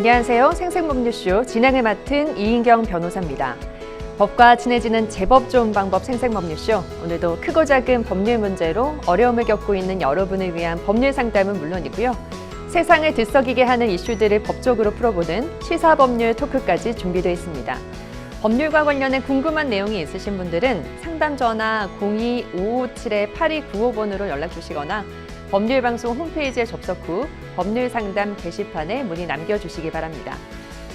안녕하세요. 생생법률쇼 진행을 맡은 이인경 변호사입니다. 법과 친해지는 제법 좋은 방법 생생법률쇼. 오늘도 크고 작은 법률 문제로 어려움을 겪고 있는 여러분을 위한 법률 상담은 물론이고요. 세상을 들썩이게 하는 이슈들을 법적으로 풀어보는 시사법률 토크까지 준비되어 있습니다. 법률과 관련해 궁금한 내용이 있으신 분들은 상담 전화 02-557-8295번으로 연락 주시거나 법률방송 홈페이지에 접속 후 법률상담 게시판에 문의 남겨주시기 바랍니다.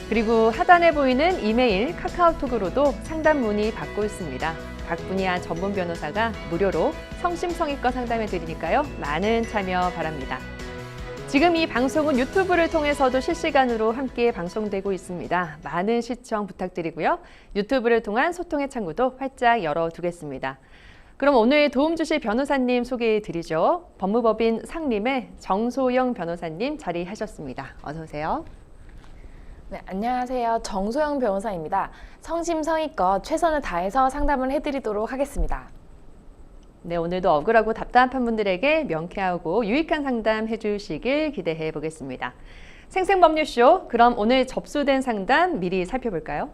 그리고 하단에 보이는 이메일, 카카오톡으로도 상담 문의 받고 있습니다. 각 분야 전문 변호사가 무료로 성심성의껏 상담해 드리니까요. 많은 참여 바랍니다. 지금 이 방송은 유튜브를 통해서도 실시간으로 함께 방송되고 있습니다. 많은 시청 부탁드리고요. 유튜브를 통한 소통의 창구도 활짝 열어두겠습니다. 그럼 오늘 도움 주실 변호사님 소개해 드리죠. 법무법인 상림의 정소영 변호사님 자리하셨습니다. 어서 오세요. 네, 안녕하세요. 정소영 변호사입니다. 성심성의껏 최선을 다해서 상담을 해드리도록 하겠습니다. 네, 오늘도 억울하고 답답한 분들에게 명쾌하고 유익한 상담 해주시길 기대해 보겠습니다. 생생법률쇼, 그럼 오늘 접수된 상담 미리 살펴볼까요?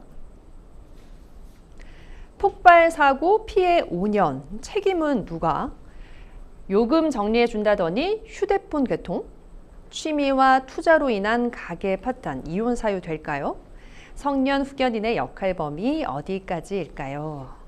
폭발 사고 피해 5년, 책임은 누가? 요금 정리해 준다더니 휴대폰 개통? 취미와 투자로 인한 가계 파탄, 이혼 사유 될까요? 성년 후견인의 역할 범위 어디까지일까요?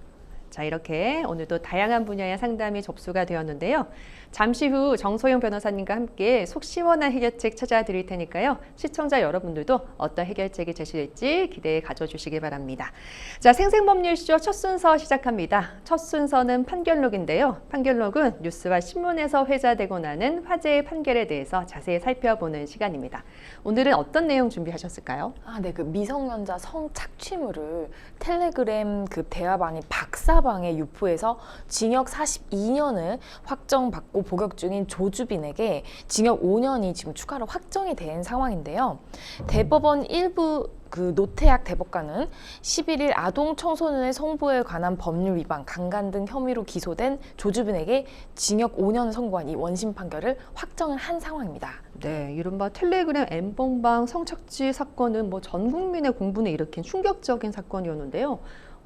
자, 이렇게 오늘도 다양한 분야의 상담이 접수가 되었는데요. 잠시 후 정소영 변호사님과 함께 속 시원한 해결책 찾아드릴 테니까요. 시청자 여러분들도 어떤 해결책이 제시될지 기대해 가져주시기 바랍니다. 자, 생생법률쇼 첫 순서 시작합니다. 첫 순서는 판결록인데요. 판결록은 뉴스와 신문에서 회자되고 나는 화제의 판결에 대해서 자세히 살펴보는 시간입니다. 오늘은 어떤 내용 준비하셨을까요? 네, 그 미성년자 성착취물을 텔레그램 그 대화방인 박사방에 유포해서 징역 42년을 확정받고 복역 중인 조주빈에게 징역 5년이 지금 추가로 확정이 된 상황인데요. 대법원 일부 그 노태학 대법관은 11일 아동 청소년의 성보에 관한 법률 위반, 강간 등 혐의로 기소된 조주빈에게 징역 5년을 선고한 이 원심 판결을 확정을 한 상황입니다. 네, 이른바 텔레그램 N번방 성착취 사건은 전 국민의 공분을 일으킨 충격적인 사건이었는데요.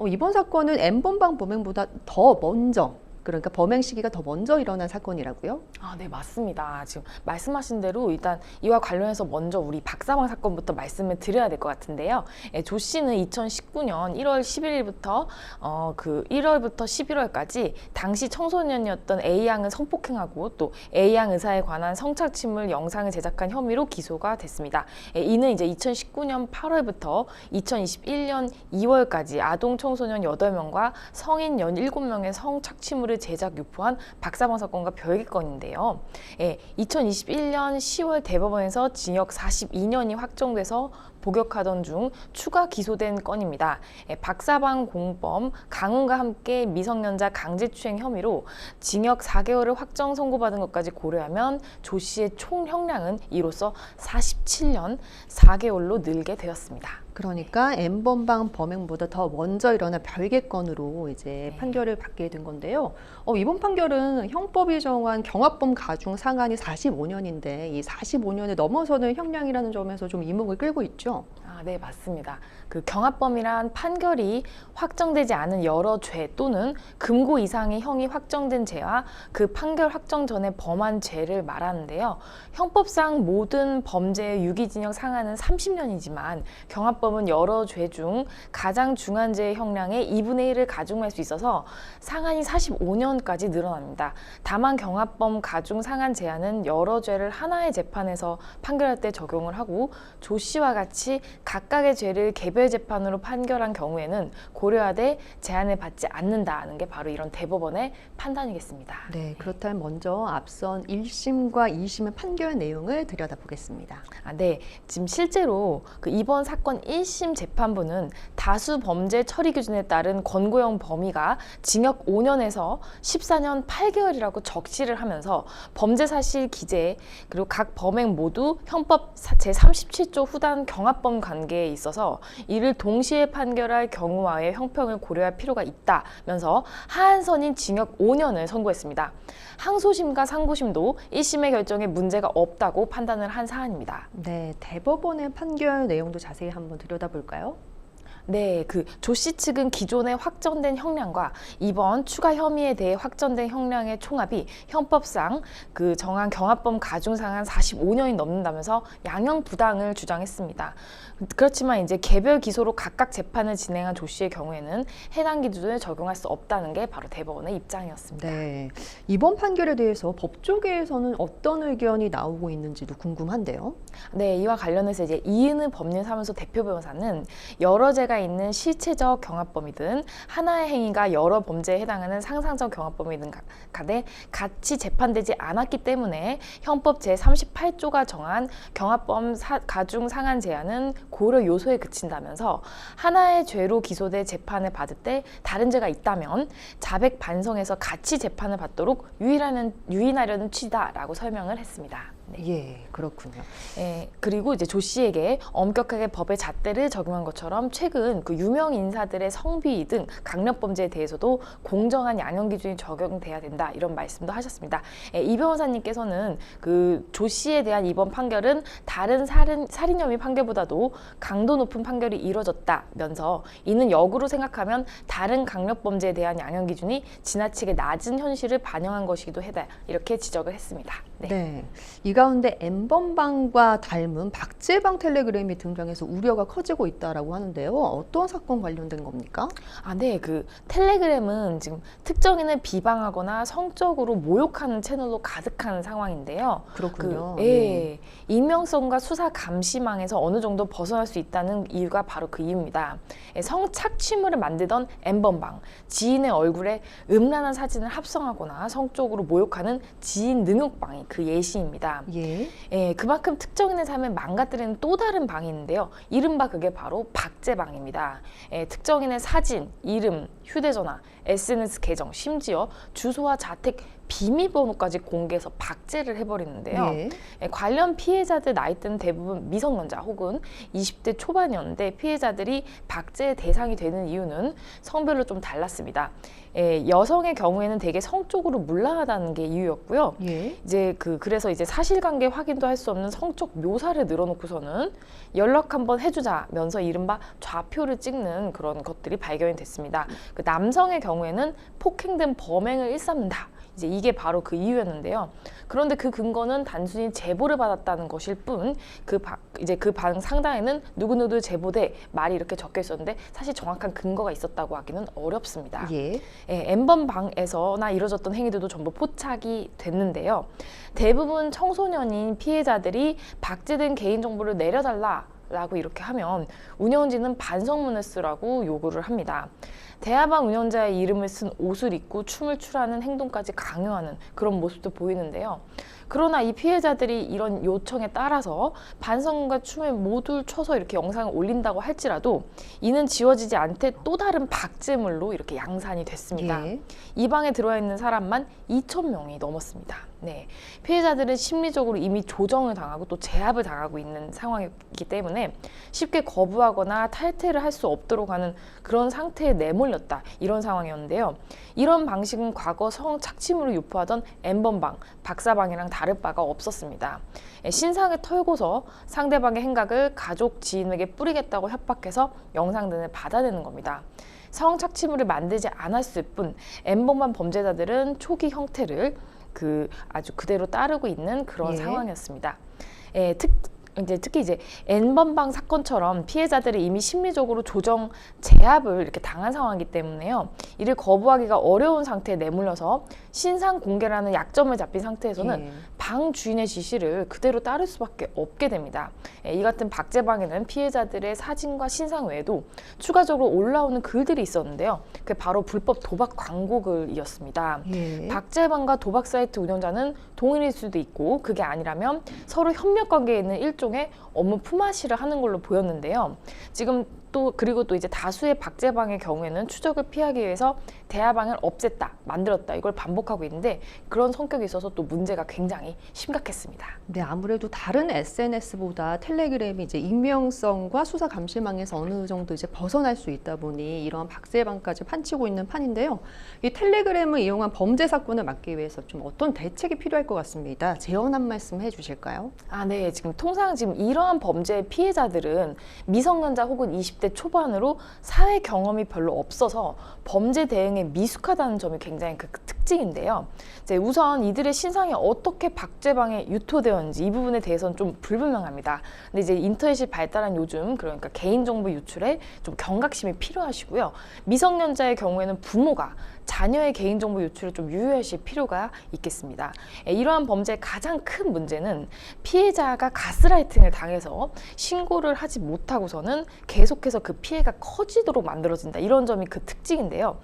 이번 사건은 N번방 범행보다 더 먼저, 그러니까 범행 시기가 더 먼저 일어난 사건이라고요? 네, 맞습니다. 지금 말씀하신 대로 일단 이와 관련해서 먼저 우리 박사방 사건부터 말씀을 드려야 될 것 같은데요. 조 씨는 2019년 1월 11일부터 1월부터 11월까지 당시 청소년이었던 A양을 성폭행하고 또 A양 의사에 관한 성착취물 영상을 제작한 혐의로 기소가 됐습니다. 이는 이제 2019년 8월부터 2021년 2월까지 아동 청소년 8명과 성인 17명의 성착취물을 제작 유포한 박사방 사건과 별개 건인데요. 2021년 10월 대법원에서 징역 42년이 확정돼서 복역하던 중 추가 기소된 건입니다. 박사방 공범 강은과 함께 미성년자 강제추행 혐의로 징역 4개월을 확정 선고받은 것까지 고려하면 조 씨의 총 형량은 이로써 47년 4개월로 늘게 되었습니다. 그러니까 N번방 범행보다 더 먼저 일어난 별개 건으로 이제 판결을 받게 된 건데요. 이번 판결은 형법이 정한 경합범 가중 상한이 45년인데 이 45년을 넘어서는 형량이라는 점에서 좀 이목을 끌고 있죠. 네, 맞습니다. 그 경합범이란 판결이 확정되지 않은 여러 죄 또는 금고 이상의 형이 확정된 죄와 그 판결 확정 전에 범한 죄를 말하는데요. 형법상 모든 범죄의 유기징역 상한은 30년이지만 경합범은 여러 죄 중 가장 중한 죄의 형량의 2분의 1을 가중할 수 있어서 상한이 45년까지 늘어납니다. 다만 경합범 가중 상한 제한은 여러 죄를 하나의 재판에서 판결할 때 적용을 하고 조 씨와 같이 각각의 죄를 개별 재판으로 판결한 경우에는 고려하되 제한을 받지 않는다는 게 바로 이런 대법원의 판단이겠습니다. 네, 그렇다면 먼저 앞선 1심과 2심의 판결 내용을 들여다보겠습니다. 네, 지금 실제로 이번 사건 1심 재판부는 다수 범죄 처리 기준에 따른 권고형 범위가 징역 5년에서 14년 8개월이라고 적시를 하면서 범죄 사실 기재 그리고 각 범행 모두 형법 제37조 후단 경합범 관계 관계에 있어서 이를 동시에 판결할 경우와의 형평을 고려할 필요가 있다면서 하한선인 징역 5년을 선고했습니다. 항소심과 상고심도 1심의 결정에 문제가 없다고 판단을 한 사안입니다. 네, 대법원의 판결 내용도 자세히 한번 들여다볼까요? 네, 그 조 씨 측은 기존에 확정된 형량과 이번 추가 혐의에 대해 확정된 형량의 총합이 형법상 그 정한 경합범 가중상한 45년이 넘는다면서 양형 부당을 주장했습니다. 그렇지만 이제 개별 기소로 각각 재판을 진행한 조 씨의 경우에는 해당 기준을 적용할 수 없다는 게 바로 대법원의 입장이었습니다. 네, 이번 판결에 대해서 법조계에서는 어떤 의견이 나오고 있는지도 궁금한데요. 네, 이와 관련해서 이제 이은우 법률사무소 대표 변호사는 여러 죄가 있는 실체적 경합범이든 하나의 행위가 여러 범죄에 해당하는 상상적 경합범이든 간에 같이 재판되지 않았기 때문에 형법 제38조가 정한 경합범 가중 상한 제한은 고려 요소에 그친다면서 하나의 죄로 기소돼 재판을 받을 때 다른 죄가 있다면 자백 반성해서 같이 재판을 받도록 유인하려는 취지다라고 설명을 했습니다. 네. 예, 그렇군요. 예, 그리고 이제 조 씨에게 엄격하게 법의 잣대를 적용한 것처럼 최근 그 유명 인사들의 성비위 등 강력범죄에 대해서도 공정한 양형 기준이 적용돼야 된다 이런 말씀도 하셨습니다. 예, 이 변호사님께서는 그 조 씨에 대한 이번 판결은 다른 살인 혐의 판결보다도 강도 높은 판결이 이뤄졌다면서 이는 역으로 생각하면 다른 강력범죄에 대한 양형 기준이 지나치게 낮은 현실을 반영한 것이기도 하다 이렇게 지적을 했습니다. 네. 네, 이 가운데 N번방과 닮은 박제방 텔레그램이 등장해서 우려가 커지고 있다라고 하는데요. 어떤 사건 관련된 겁니까? 아, 네. 그 텔레그램은 지금 특정인을 비방하거나 성적으로 모욕하는 채널로 가득한 상황인데요. 그렇군요. 예. 익명성과 수사 감시망에서 어느 정도 벗어날 수 있다는 이유가 바로 그 이유입니다. 예, 성착취물을 만들던 N번방, 지인의 얼굴에 음란한 사진을 합성하거나 성적으로 모욕하는 지인 능욕방이 그 예시입니다. 예. 예, 그만큼 특정인의 삶을 망가뜨리는 또 다른 방이 있는데요. 이른바 그게 바로 박제방입니다. 예, 특정인의 사진, 이름, 휴대전화, SNS 계정, 심지어 주소와 자택 비밀번호까지 공개해서 박제를 해버리는데요. 예. 예, 관련 피해자들 나이대는 대부분 미성년자 혹은 20대 초반이었는데 피해자들이 박제의 대상이 되는 이유는 성별로 좀 달랐습니다. 예, 여성의 경우에는 대개 성적으로 문란하다는 게 이유였고요. 예. 이제 그래서 이제 사실관계 확인도 할 수 없는 성적 묘사를 늘어놓고서는 연락 한번 해주자면서 이른바 좌표를 찍는 그런 것들이 발견이 됐습니다. 그 남성의 경우에는 폭행된 범행을 일삼는다. 이제 이게 바로 그 이유였는데요. 그런데 그 근거는 단순히 제보를 받았다는 것일 뿐, 이제 그 방 상단에는 누구누구 제보돼 말이 이렇게 적혀 있었는데 사실 정확한 근거가 있었다고 하기는 어렵습니다. 예. 예, N번방에서나 이뤄졌던 행위들도 전부 포착이 됐는데요. 대부분 청소년인 피해자들이 박제된 개인정보를 내려달라고 이렇게 하면 운영진은 반성문을 쓰라고 요구를 합니다. 대화방 운영자의 이름을 쓴 옷을 입고 춤을 추라는 행동까지 강요하는 그런 모습도 보이는데요. 그러나 이 피해자들이 이런 요청에 따라서 반성문과 춤을 모두 춰서 이렇게 영상을 올린다고 할지라도 이는 지워지지 않되 또 다른 박제물로 이렇게 양산이 됐습니다. 예. 이 방에 들어와 있는 사람만 2,000명이 넘었습니다. 네, 피해자들은 심리적으로 이미 조정을 당하고 또 제압을 당하고 있는 상황이기 때문에 쉽게 거부하거나 탈퇴를 할 수 없도록 하는 그런 상태에 내몰렸다 이런 상황이었는데요. 이런 방식은 과거 성착취물을 유포하던 N번방, 박사방이랑 다를 바가 없었습니다. 신상을 털고서 상대방의 행각을 가족, 지인에게 뿌리겠다고 협박해서 영상 등을 받아내는 겁니다. 성착취물을 만들지 않았을 뿐 N번방 범죄자들은 초기 형태를 아주 그대로 따르고 있는 그런 예. 상황이었습니다. 예, 특히 이제 N번방 사건처럼 피해자들이 이미 심리적으로 조정 제압을 이렇게 당한 상황이기 때문에요. 이를 거부하기가 어려운 상태에 내몰려서 신상 공개라는 약점을 잡힌 상태에서는 예. 방 주인의 지시를 그대로 따를 수밖에 없게 됩니다. 이 같은 박제방에는 피해자들의 사진과 신상 외에도 추가적으로 올라오는 글들이 있었는데요. 그게 바로 불법 도박 광고 글이었습니다. 예. 박제방과 도박 사이트 운영자는 동일일 수도 있고 그게 아니라면 서로 협력 관계에 있는 일종의 업무 품앗이를 하는 걸로 보였는데요. 지금 또 그리고 또 이제 다수의 박제방의 경우에는 추적을 피하기 위해서 대화방을 없앴다, 만들었다 이걸 반복하고 있는데 그런 성격이 있어서 또 문제가 굉장히 심각했습니다. 네, 아무래도 다른 SNS보다 텔레그램이 이제 익명성과 수사 감시망에서 어느 정도 이제 벗어날 수 있다 보니 이러한 박제방까지 판치고 있는 판인데요. 이 텔레그램을 이용한 범죄 사건을 막기 위해서 좀 어떤 대책이 필요할 것 같습니다. 제언 한 말씀 해주실까요? 네. 지금 통상 지금 이러한 범죄의 피해자들은 미성년자 혹은 20대 초반으로 사회 경험이 별로 없어서 범죄 대응에 미숙하다는 점이 굉장히 그 특징인데요. 이제 우선 이들의 신상이 어떻게 박제방에 유토되었는지 이 부분에 대해서는 좀 불분명합니다. 근데 이제 인터넷이 발달한 요즘 그러니까 개인정보 유출에 좀 경각심이 필요하시고요. 미성년자의 경우에는 부모가 자녀의 개인정보 유출을 좀 유의하실 필요가 있겠습니다. 이러한 범죄의 가장 큰 문제는 피해자가 가스라이팅을 당해서 신고를 하지 못하고서는 계속해서 그 피해가 커지도록 만들어진다. 이런 점이 그 특징인데요.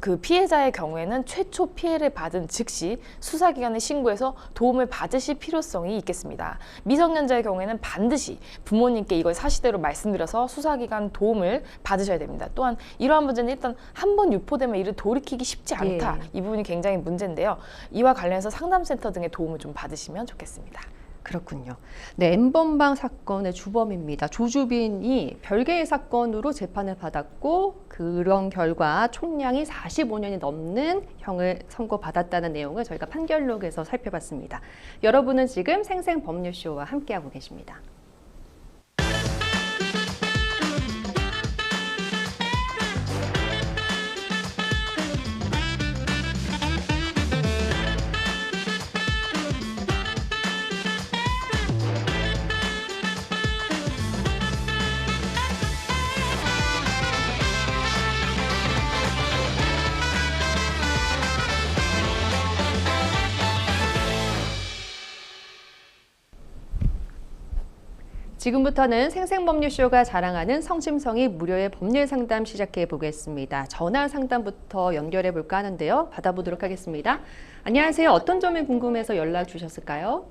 그 피해자의 경우에는 최초 피해를 받은 즉시 수사기관에 신고해서 도움을 받으실 필요성이 있겠습니다. 미성년자의 경우에는 반드시 부모님께 이걸 사실대로 말씀드려서 수사기관 도움을 받으셔야 됩니다. 또한 이러한 문제는 일단 한 번 유포되면 이를 돌이키기 쉽지 않다. 이 부분이 굉장히 문제인데요. 이와 관련해서 상담센터 등의 도움을 좀 받으시면 좋겠습니다. 그렇군요. 네, N번방 사건의 주범입니다. 조주빈이 별개의 사건으로 재판을 받았고 그런 결과 총량이 45년이 넘는 형을 선고받았다는 내용을 저희가 판결록에서 살펴봤습니다. 여러분은 지금 생생법률쇼와 함께하고 계십니다. 지금부터는 생생법률쇼가 자랑하는 성심성의 무료의 법률 상담 시작해 보겠습니다. 전화 상담부터 연결해 볼까 하는데요. 받아보도록 하겠습니다. 안녕하세요. 어떤 점이 궁금해서 연락 주셨을까요?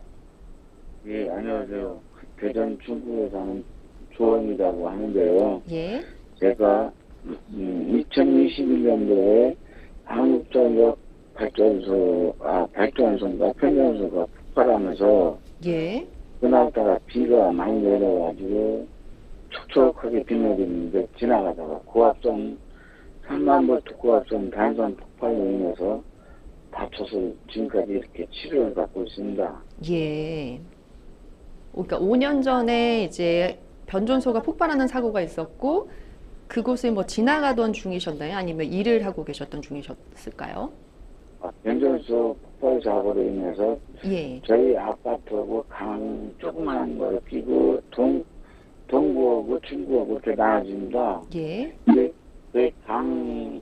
예, 안녕하세요. 대전 중구에 사는 조원이라고 하는데요. 예. 제가 2021년도에 한국전력 발전소인가 편전소가 폭발하면서 예. 그날따라 비가 많이 내려가지고 촉촉하게 비 내리는데 지나가다가 고압선 3만보트 고압선 단선 폭발로 인해서 다쳐서 지금까지 이렇게 치료를 받고 있습니다. 예. 그러니까 5년 전에 이제 변전소가 폭발하는 사고가 있었고 그곳을 뭐 지나가던 중이셨나요? 아니면 일을 하고 계셨던 중이셨을까요? 변전소 폭발 사고로 인해서 예. 저희 아파트하고 강 조그마한 걸 끼고 동구하고 중구하고 이렇게 나눠집니다. 예. 근데 그 강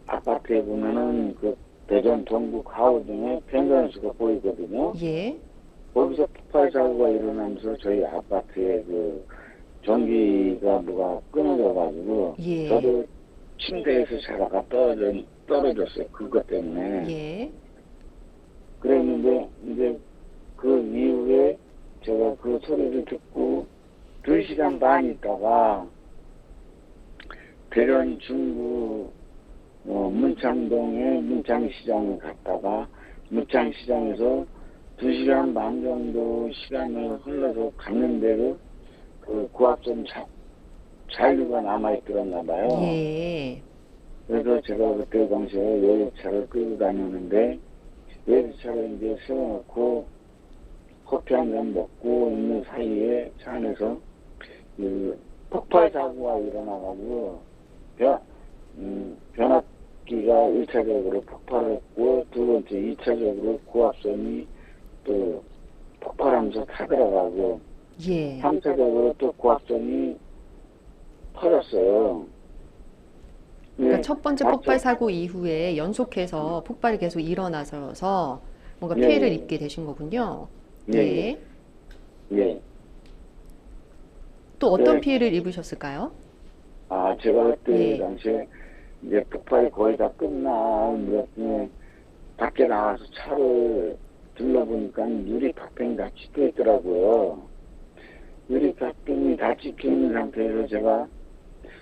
아파트에 보면은 그 대전 동구 가우등에 변전소가 보이거든요. 예. 거기서 폭발 사고가 일어나면서 저희 아파트에 그 전기가 뭐가 끊어져가지고 예. 저도 침대에서 자다가 떨어졌어요. 그것 때문에. 예. 그랬는데 이제 그 이후에 제가 그 소리를 듣고 2시간 반 있다가 대전 중구 문창동에 문창시장에 갔다가 문창시장에서 2시간 반 정도 시간이 흘러서 갔는데도 그 고압선 잔류가 남아있더랬나 봐요. 예. 그래서 제가 그때 당시에 외제차를 끌고 다녔는데 외제차를 이제 세워놓고 커피 한 잔 먹고 있는 사이에 차 안에서 그 폭발 사고가 일어나가지고 변압기가 1차적으로 폭발했고 두 번째 2차적으로 고압선이 또 폭발하면서 타들어가고 예. 3차적으로 또 고압선이 터졌어요. 그러니까 첫 번째 폭발 사고 이후에 연속해서 폭발이 계속 일어나서 뭔가 예, 피해를 예. 입게 되신 거군요. 예, 예. 예. 또 어떤 네. 피해를 입으셨을까요? 제가 그때 예. 당시에 이제 폭발이 거의 다 끝난 무렵에 밖에 나와서 차를 둘러보니까 유리파편이 다 찍혀 있더라고요. 유리파편이 다 찍혀 있는 상태에서 제가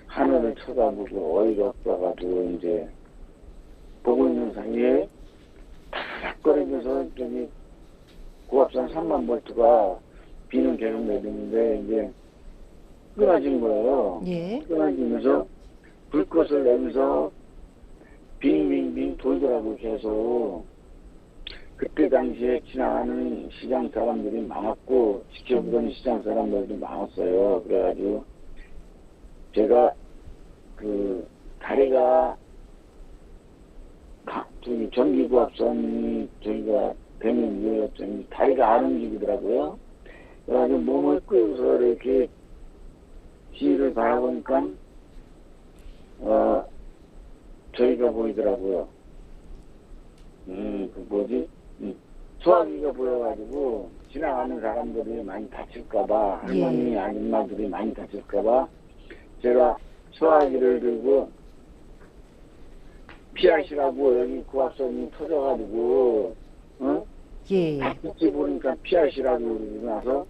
하늘을 쳐다보고 어이가 없어가지고 이제 보고 있는 사이에 탁거리면서 저기 고압산 3만 볼트가 비는 계속 내리는데 이제 끊어진 거예요. 예. 끊어지면서 불꽃을 내면서 빙빙빙 돌더라고 계속. 그때 당시에 지나가는 시장 사람들이 많았고 지켜보던 시장 사람들도 많았어요. 그래가지고 제가 그 다리가 저기 전기구합선이 저희가 되면 이어졌더니 다리가 안 움직이더라고요. 그래가지고 몸을 끌고서 이렇게 뒤를 바라보니까 저희가 보이더라고요. 그 뭐지? 소화기가 보여가지고 지나가는 사람들이 많이 다칠까봐 할머니 아줌마들이 많이 다칠까봐 제가 소화기를 들고 피하시라고 여기 구합선이 터져가지고 예. 다칠지 모르니까 피하시라고 그러고 나서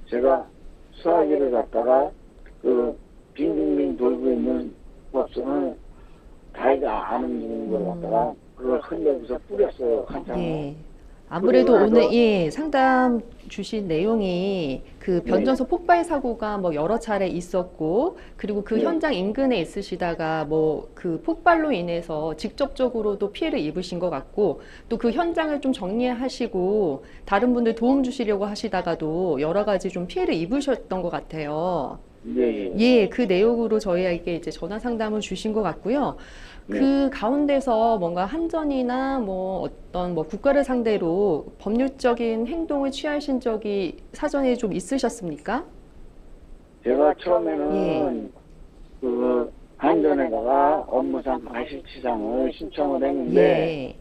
제가 소화기를 갖다가 그 빙빙빙 돌고 있는 구합선을 다리가 안 움직이는 걸 갖다가 그걸 흘려서 뿌렸어요. 한참. 예. 아무래도 그러고 오늘 나서- 예, 상담 주신 내용이 그 변전소 폭발 사고가 뭐 여러 차례 있었고, 그리고 그 네. 현장 인근에 있으시다가 뭐 그 폭발로 인해서 직접적으로도 피해를 입으신 것 같고, 또 그 현장을 좀 정리하시고 다른 분들 도움 주시려고 하시다가도 여러 가지 좀 피해를 입으셨던 것 같아요. 예. 예, 그 내용으로 저희에게 이제 전화 상담을 주신 것 같고요. 그 가운데서 뭔가 한전이나 뭐 어떤 뭐 국가를 상대로 법률적인 행동을 취하신 적이 사전에 좀 있으셨습니까? 제가 처음에는 그 한전에다가 업무상 과실치상을 신청을 했는데 예,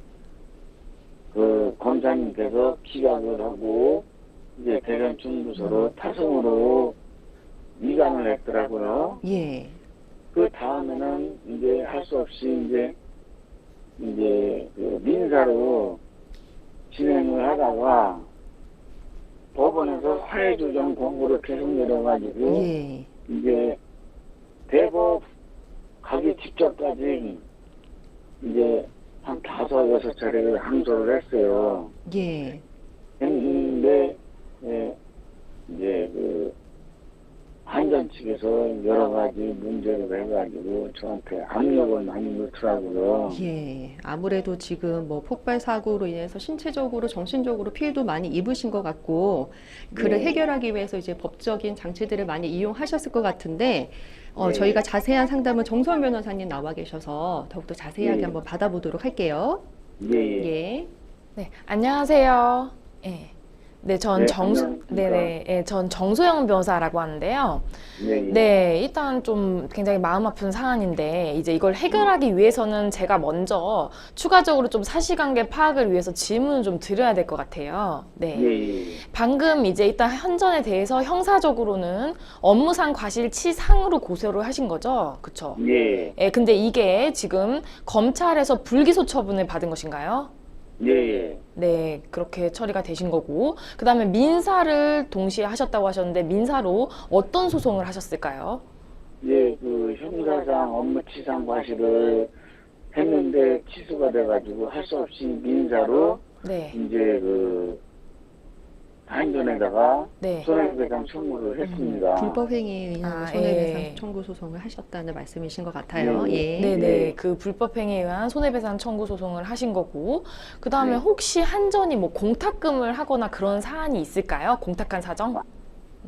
그 검사님께서 기각을 하고 이제 대전 중부서로 타성으로 위반을 했더라고요. 예, 그 다음에는 이제 할 수 없이 이제 그 민사로 진행을 하다가 법원에서 화해조정 권고를 계속 내려가지고 예, 이제 대법 가기 직전까지 이제 한 5, 6차례를 항소를 했어요. 예, 했는데 이제 그 한전 측에서 여러 가지 문제를 해가지고 저한테 압력을 많이 넣더라고요. 예. 아무래도 지금 뭐 폭발 사고로 인해서 신체적으로, 정신적으로 피해도 많이 입으신 것 같고, 그를 네. 해결하기 위해서 이제 법적인 장치들을 많이 이용하셨을 것 같은데, 네. 저희가 자세한 상담은 정선 변호사님 나와 계셔서 더욱더 자세하게 네. 한번 받아보도록 할게요. 예. 예. 네, 안녕하세요. 예. 네, 네, 안녕하십니까. 예, 전 정소영 변호사라고 하는데요. 예. 네, 일단 좀 굉장히 마음 아픈 사안인데, 이제 이걸 해결하기 위해서는 제가 먼저 추가적으로 좀 사실관계 파악을 위해서 질문을 좀 드려야 될 것 같아요. 네. 예. 방금 이제 일단 현전에 대해서 형사적으로는 업무상 과실치상으로 고소를 하신 거죠? 그쵸? 예. 예, 근데 이게 지금 검찰에서 불기소 처분을 받은 것인가요? 예. 네, 그렇게 처리가 되신 거고, 그 다음에 민사를 동시에 하셨다고 하셨는데, 민사로 어떤 소송을 하셨을까요? 예, 그 형사상 업무치상 과실을 했는데 취소가 돼가지고 할 수 없이 민사로 네, 이제 그 한전에다가 네. 손해배상 청구를 했습니다. 불법 행위에 의한 아, 손해배상 예. 청구 소송을 하셨다는 말씀이신 것 같아요. 네. 예. 네네, 네. 그 불법 행위에 의한 손해배상 청구 소송을 하신 거고, 그 다음에 네. 혹시 한전이 뭐 공탁금을 하거나 그런 사안이 있을까요? 공탁한 사정?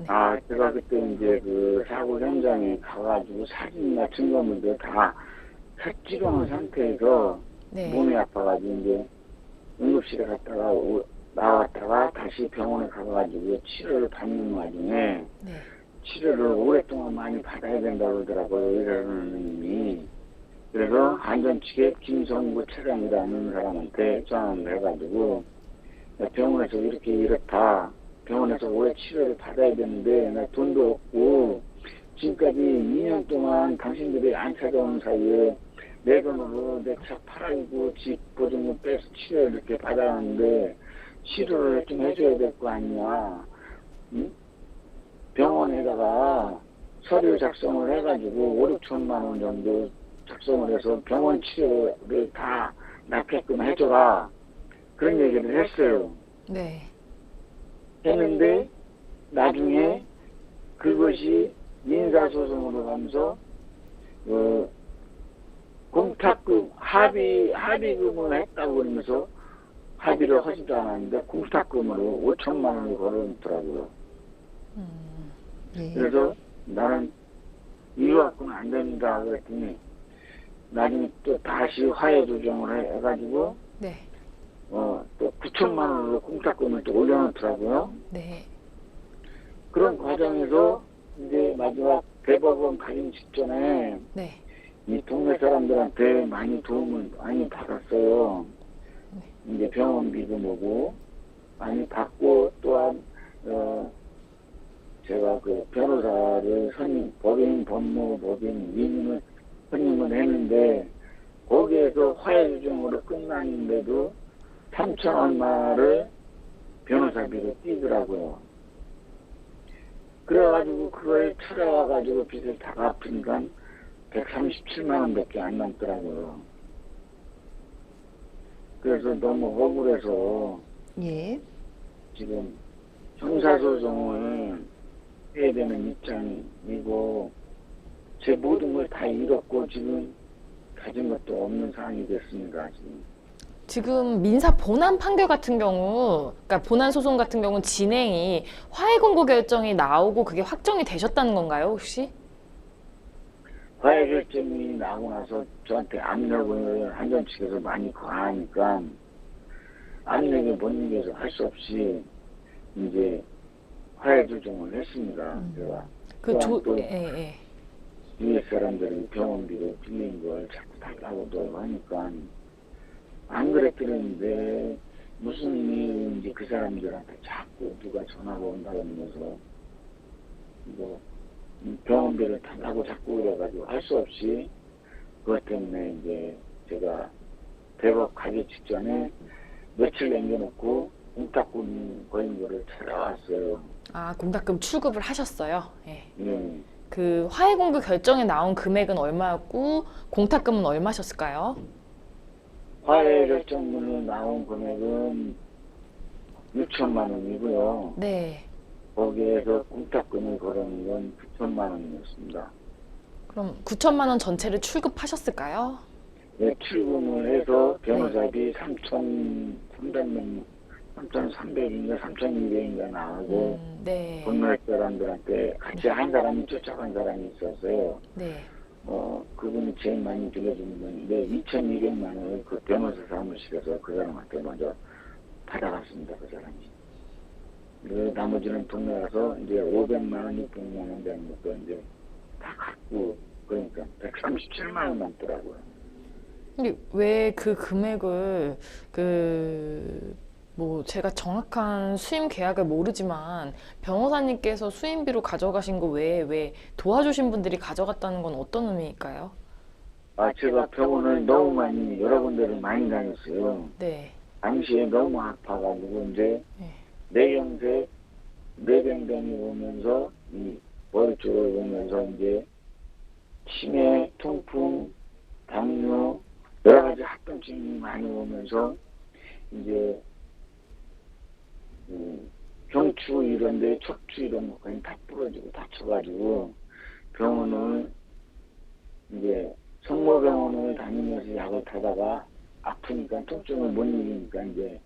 아, 제가 그때 이제 그 사고 현장에 가가지고 사진이나 증거물들 다 찍어놓은 상태에서 네, 몸이 아파가지고 이제 응급실에 갔다가 나왔다가 다시 병원에 가가지고 치료를 받는 와중에 네, 치료를 오랫동안 많이 받아야 된다고 그러더라고요, 의사 선생님이. 그래서 안전 측에 김성구 차장이라는 사람한테 전화를 해가지고 병원에서 이렇다. 병원에서 오래 치료를 받아야 되는데 나 돈도 없고 지금까지 2년 동안 당신들이 안 찾아온 사이에 내 돈으로 내 차 팔아주고 집 보증금 빼서 치료를 이렇게 받아왔는데 치료를 좀 해줘야 될 거 아니냐. 응? 병원에다가 서류 작성을 해가지고 5, 6천만 원 정도 작성을 해서 병원 치료를 다 낫게끔 해줘라. 그런 얘기를 했어요. 네. 했는데 나중에 그것이 민사소송으로 가면서 공탁금 합의금을 했다고 그러면서 합의를 하지도 않았는데 공탁금으로 5천만 원을 걸어놓더라고요. 예. 그래서 나는 이거 갖고는 안 된다 그랬더니 나중에 또 다시 화해 조정을 해가지고 네. 또 9천만 원으로 공탁금을 또 올려놓더라고요. 네. 그런 과정에서 이제 마지막 대법원 가기 직전에 네. 이 동네 사람들한테 많이 도움을 많이 받았어요. 이제 병원비도 뭐고 많이 받고 또한 제가 그 변호사를 법인, 법무, 법인, 위임을 선임을 했는데 거기에서 화해 조정으로 끝났는데도 3천 얼마를 변호사비로 띄더라고요. 그래가지고 그걸 찾아와가지고 빚을 다 갚으니까 137만 원밖에 안 남더라고요. 그래서 너무 억울해서 예. 지금 형사소송을 해야 되는 입장이고 제 모든 걸 다 잃었고 지금 가진 것도 없는 상황이 됐습니다. 지금 민사 본안 판결 같은 경우, 그러니까 본안 소송 같은 경우 진행이 화해 공고 결정이 나오고 그게 확정이 되셨다는 건가요, 혹시? 화해 결정이 나고 나서 저한테 압력을 한전 측에서 많이 과하니까 압력에 못 이겨서 할 수 없이 이제 화해 조정을 했습니다. 제가 또 예. 위에 사람들이 병원비로 빌린 걸 자꾸 달라고도 하니까 안 그랬더랬는데 무슨 일인지 그 사람들한테 자꾸 누가 전화가 온다고 하면서 뭐 병원비를 달라고 자꾸 그래가지고 할 수 없이 그것 때문에 이제 제가 대법 가기 직전에 며칠 남겨놓고 공탁금 걸린 거를 찾아왔어요. 아, 공탁금 출급을 하셨어요? 예. 예. 그 화해 공고 결정에 나온 금액은 얼마였고 공탁금은 얼마셨을까요? 화해 결정문에 나온 금액은 6천만 원이고요. 네. 거기에서 공탁금을 걸은 건 9천만 원이었습니다. 그럼 9천만 원 전체를 출급하셨을까요? 네, 출금을 해서 변호사비 3,300인가 3,200인가 나오고 네. 건너의 사람들한테 같이 한 사람이 쫓아간 사람이 있었어요. 네. 그분이 제일 많이 들려주는 건데 2,200만 원을 그 변호사 사무실에서 그 사람한테 먼저 받아갔습니다. 그 사람이. 그리고 나머지는 동네 가서 이제 500만 원, 600만 원 되는 것도 이제 다 갖고 그러니까 137만 원 남더라고요. 근데 왜 그 금액을 뭐 제가 정확한 수임 계약을 모르지만 변호사님께서 수임비로 가져가신 거 외에 왜 도와주신 분들이 가져갔다는 건 어떤 의미일까요? 제가 병원을 너무 많이 여러 군데를 많이 다녔어요. 네. 당시에 너무 아파가지고 이제 네. 뇌경색, 뇌병변이 오면서 이 머리 쪽을 오면서 이제 치매, 통풍, 당뇨 여러 가지 합병증이 많이 오면서 이제 경추 이런데 척추 이런 것까지 다 부러지고 다쳐가지고 병원을 이제 성모병원을 다니면서 약을 타다가 아프니까 통증을 못 이기니까 이제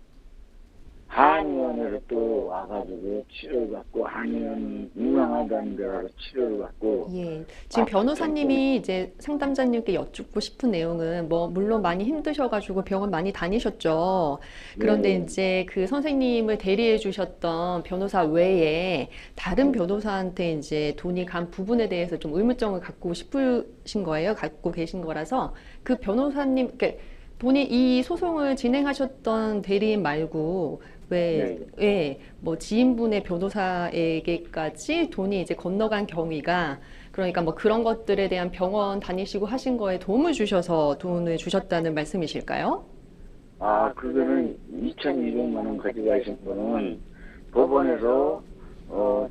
한의원에서 또 와가지고 치료를 받고 한의원 유명하다는 데 가서 치료를 받고 예. 지금 변호사님이 이제 상담자님께 여쭙고 싶은 내용은 뭐 물론 많이 힘드셔가지고 병원 많이 다니셨죠. 그런데 이제 그 선생님을 대리해 주셨던 변호사 외에 다른 변호사한테 이제 돈이 간 부분에 대해서 좀 의문점을 갖고 싶으신 거예요. 갖고 계신 거라서 그 변호사님, 그러니까 본인 이 소송을 진행하셨던 대리인 말고 뭐 지인분의 변호사에게까지 돈이 이제 건너간 경위가 그러니까 뭐 그런 것들에 대한 병원 다니시고 하신 거에 도움을 주셔서 돈을 주셨다는 말씀이실까요? 그거는 2,200만 원 가져가신 분은 법원에서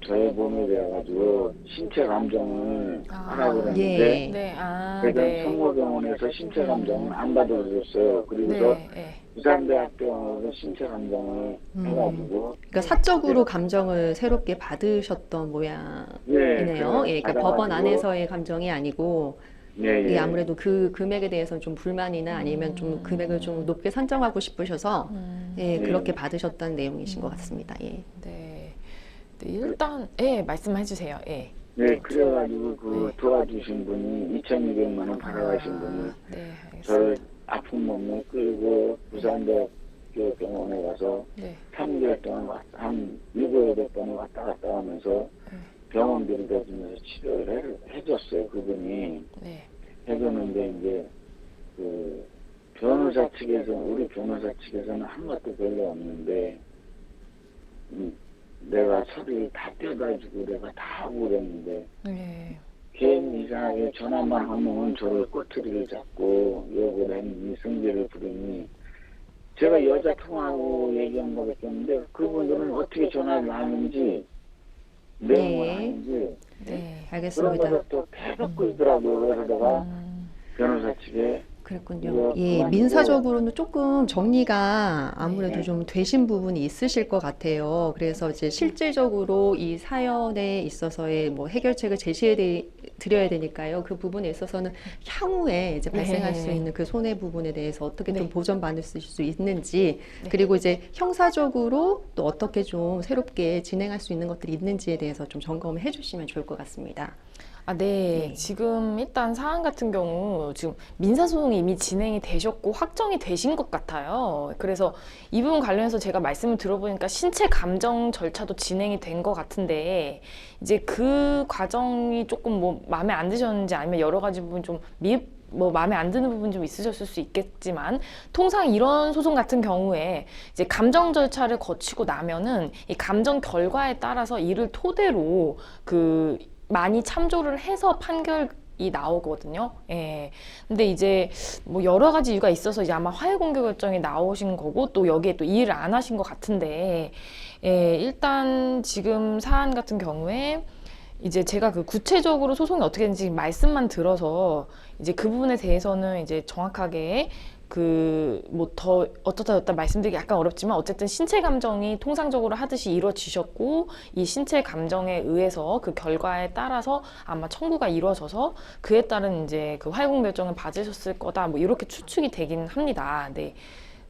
저의 몸에 대해 가지고 신체 감정을 아, 하라고 그랬는데 예. 네, 아, 그래서 네. 성모병원에서 신체 감정을 안 받아줬어요. 그리고서 네, 네. 부산대학병원에서 신체 감정을 해가지고 그러니까 사적으로 감정을 새롭게 받으셨던 모양이네요. 예, 그러니까 법원 안에서의 감정이 아니고 예, 이게 예. 아무래도 그 금액에 대해서는 좀 불만이나 아니면 좀 금액을 좀 높게 산정하고 싶으셔서 예, 그렇게 받으셨다는 내용이신 것 같습니다. 예. 네. 네, 일단 예, 말씀해 주세요. 예. 네, 그래가지고 그 도와주신 분이 2,200만 원 받아가신 분이 네, 저를 알겠습니다. 아픈 몸을 끌고 부산대학교 병원에 가서 네. 3개월 동안 한 7-8번을 왔다 갔다 하면서 병원 들여다주면서 치료를 해줬어요. 그분이 네. 해줬는데 이제 그 변호사 측에서 우리 변호사 측에서는 한 것도 별로 없는데 내가 서류를 다 떼어다주고 내가 다 하고 그랬는데 네. 괜히 이상하게 전화만 하면 저를 꼬투리를 잡고 욕을 했니 성질을 부리니 제가 여자 통화하고 얘기한 거밖에 없는데 그분들은 어떻게 전화를 하는지 내용을 네. 하는지 네. 그런 알겠습니다. 거를 또 대놓고 있더라고요. 그래서 내가 변호사 측에 그랬군요. 예, 민사적으로는 조금 정리가 아무래도 네. 좀 되신 부분이 있으실 것 같아요. 그래서 이제 실질적으로 이 사연에 있어서의 뭐 해결책을 제시해 드려야 되니까요. 그 부분에 있어서는 향후에 이제 발생할 네. 수 있는 그 손해 부분에 대해서 어떻게 좀 네. 보전받을 수 있는지, 네. 그리고 이제 형사적으로 또 어떻게 좀 새롭게 진행할 수 있는 것들이 있는지에 대해서 좀 점검을 해주시면 좋을 것 같습니다. 아, 네. 네. 지금 일단 사안 같은 경우 지금 민사소송이 이미 진행이 되셨고 확정이 되신 것 같아요. 그래서 이 부분 관련해서 제가 말씀을 들어보니까 신체 감정 절차도 진행이 된 것 같은데 이제 그 과정이 조금 뭐 마음에 안 드셨는지 아니면 여러 가지 부분 좀 뭐 마음에 안 드는 부분 좀 있으셨을 수 있겠지만 통상 이런 소송 같은 경우에 이제 감정 절차를 거치고 나면은 이 감정 결과에 따라서 이를 토대로 그 많이 참조를 해서 판결이 나오거든요. 예. 근데 이제 뭐 여러 가지 이유가 있어서 이제 아마 화해 공개 결정이 나오신 거고 또 여기에 또 이해를 안 하신 것 같은데 예, 일단 지금 사안 같은 경우에 이제 제가 그 구체적으로 소송이 어떻게 되는지 말씀만 들어서 이제 그 부분에 대해서는 이제 정확하게 그 뭐 더 어떻다 말씀드리기 약간 어렵지만 어쨌든 신체 감정이 통상적으로 하듯이 이루어지셨고 이 신체 감정에 의해서 그 결과에 따라서 아마 청구가 이루어져서 그에 따른 이제 그 화해공 결정을 받으셨을 거다 뭐 이렇게 추측이 되긴 합니다. 네.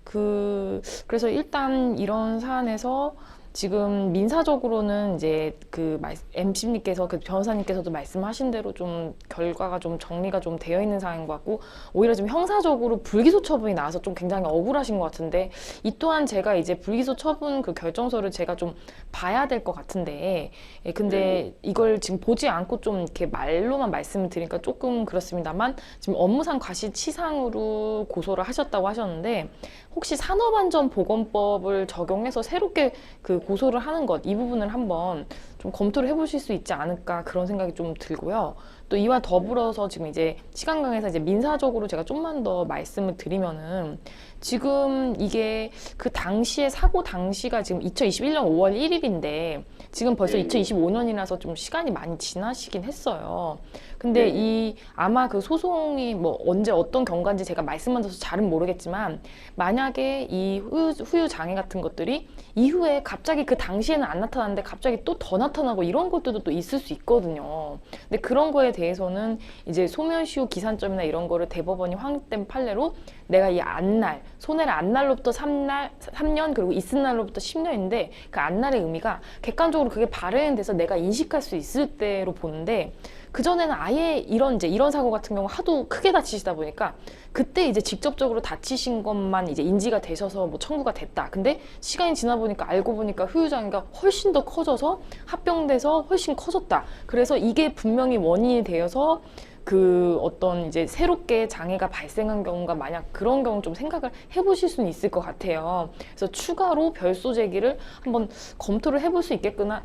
그래서 일단 이런 사안에서 지금 민사적으로는 이제 그 MC님께서 그 변호사님께서도 말씀하신 대로 좀 결과가 좀 정리가 좀 되어 있는 상황인 것 같고 오히려 좀 형사적으로 불기소 처분이 나와서 좀 굉장히 억울하신 것 같은데 이 또한 제가 이제 불기소 처분 그 결정서를 제가 좀 봐야 될 것 같은데 예, 근데 이걸 지금 보지 않고 좀 이렇게 말로만 말씀을 드리니까 조금 그렇습니다만 지금 업무상 과실치상으로 고소를 하셨다고 하셨는데 혹시 산업안전보건법을 적용해서 새롭게 그 고소를 하는 것, 이 부분을 한번 좀 검토를 해보실 수 있지 않을까 그런 생각이 좀 들고요. 또 이와 더불어서 지금 이제 시간 관계에서 이제 민사적으로 제가 좀만 더 말씀을 드리면은 지금 이게 그 당시에 사고 당시가 지금 2021년 5월 1일인데 지금 벌써 2025년이라서 좀 시간이 많이 지나시긴 했어요. 근데 이 아마 그 소송이 뭐 언제 어떤 경과인지 제가 말씀만 드려서 잘은 모르겠지만 만약에 이 후유 장애 같은 것들이 이후에 갑자기 그 당시에는 안 나타났는데 갑자기 또 더 나타나고 이런 것들도 또 있을 수 있거든요. 근데 그런 거에 대해서는 이제 소멸시효 기산점이나 이런 거를 대법원이 확립된 판례로 내가 이 안날, 손해를 안날로부터 3년 그리고 있은 날로부터 10년인데 그 안날의 의미가 객관적으로 그게 발현돼서 내가 인식할 수 있을 때로 보는데 그전에는 아예 이런 사고 같은 경우 하도 크게 다치시다 보니까 그때 이제 직접적으로 다치신 것만 이제 인지가 되셔서 뭐 청구가 됐다. 근데 시간이 지나 보니까 알고 보니까 후유장애가 훨씬 더 커져서 합병돼서 훨씬 커졌다. 그래서 이게 분명히 원인이 되어서 그 어떤 이제 새롭게 장애가 발생한 경우가 만약 그런 경우 좀 생각을 해보실 수는 있을 것 같아요. 그래서 추가로 별소 제기를 한번 검토를 해볼 수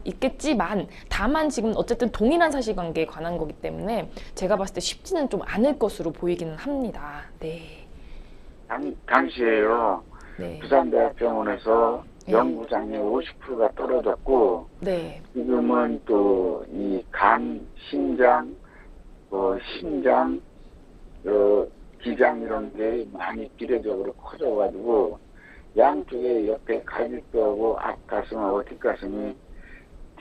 있겠지만 다만 지금 어쨌든 동일한 사실관계에 관한 거기 때문에 제가 봤을 때 쉽지는 좀 않을 것으로 보이기는 합니다. 네. 당시에요. 네. 부산대학병원에서 영구장애 50%가 떨어졌고 네. 지금은 또 이 간, 심장, 심장, 기장 이런 게 많이 비례적으로 커져가지고 양쪽에 옆에 갈비뼈하고 앞가슴하고 뒷가슴이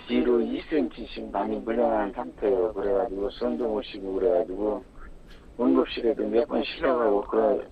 뒤로 2cm씩 많이 물러난 상태예요. 그래가지고 손도 못 쉬고 그래가지고 응급실에도 몇 번 실려가고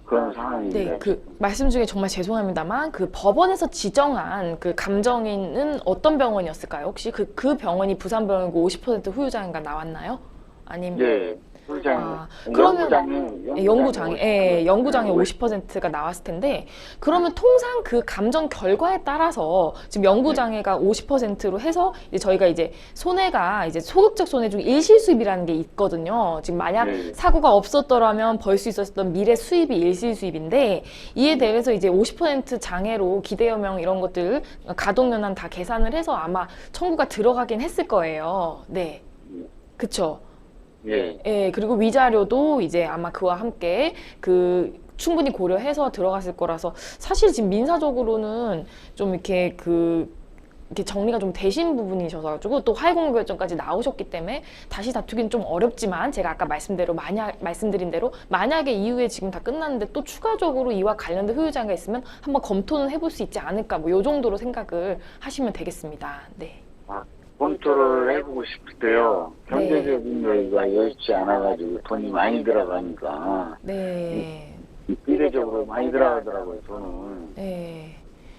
그런 상황입니다. 네, 그 말씀 중에 정말 죄송합니다만 그 법원에서 지정한 그 감정인은 어떤 병원이었을까요? 혹시 그 병원이 부산병원이고 50% 후유장애가 나왔나요? 아니면 네, 후유장애. 그러면 영구장애 50%가 나왔을 텐데 그러면 통상 그 감정 결과에 따라서 지금 영구장애가 50%로 해서 이제 저희가 이제 손해가 이제 소극적 손해 중 일실수입이라는 게 있거든요. 지금 만약 사고가 없었더라면 벌 수 있었던 미래 수입이 일실수입인데 이에 대해서 이제 50% 장애로 기대여명 이런 것들 가동연한 다 계산을 해서 아마 청구가 들어가긴 했을 거예요. 네, 그쵸? 예, 그리고 위자료도 이제 아마 그와 함께 그 충분히 고려해서 들어갔을 거라서 사실 지금 민사적으로는 좀 이렇게 이렇게 정리가 좀 되신 부분이셔서 가지고 또 하위공무 결정까지 나오셨기 때문에 다시 다투기는 좀 어렵지만 제가 아까 말씀드린 대로 만약에 이후에 지금 다 끝났는데 또 추가적으로 이와 관련된 후유장애가 있으면 한번 검토는 해볼 수 있지 않을까 뭐 요 정도로 생각을 하시면 되겠습니다. 네. 검토를 해보고 싶을 때요. 경제적인 여유가 여의치 않아가지고 돈이 많이 들어가니까. 네. 비례적으로 많이 들어가더라고요, 돈은. 네.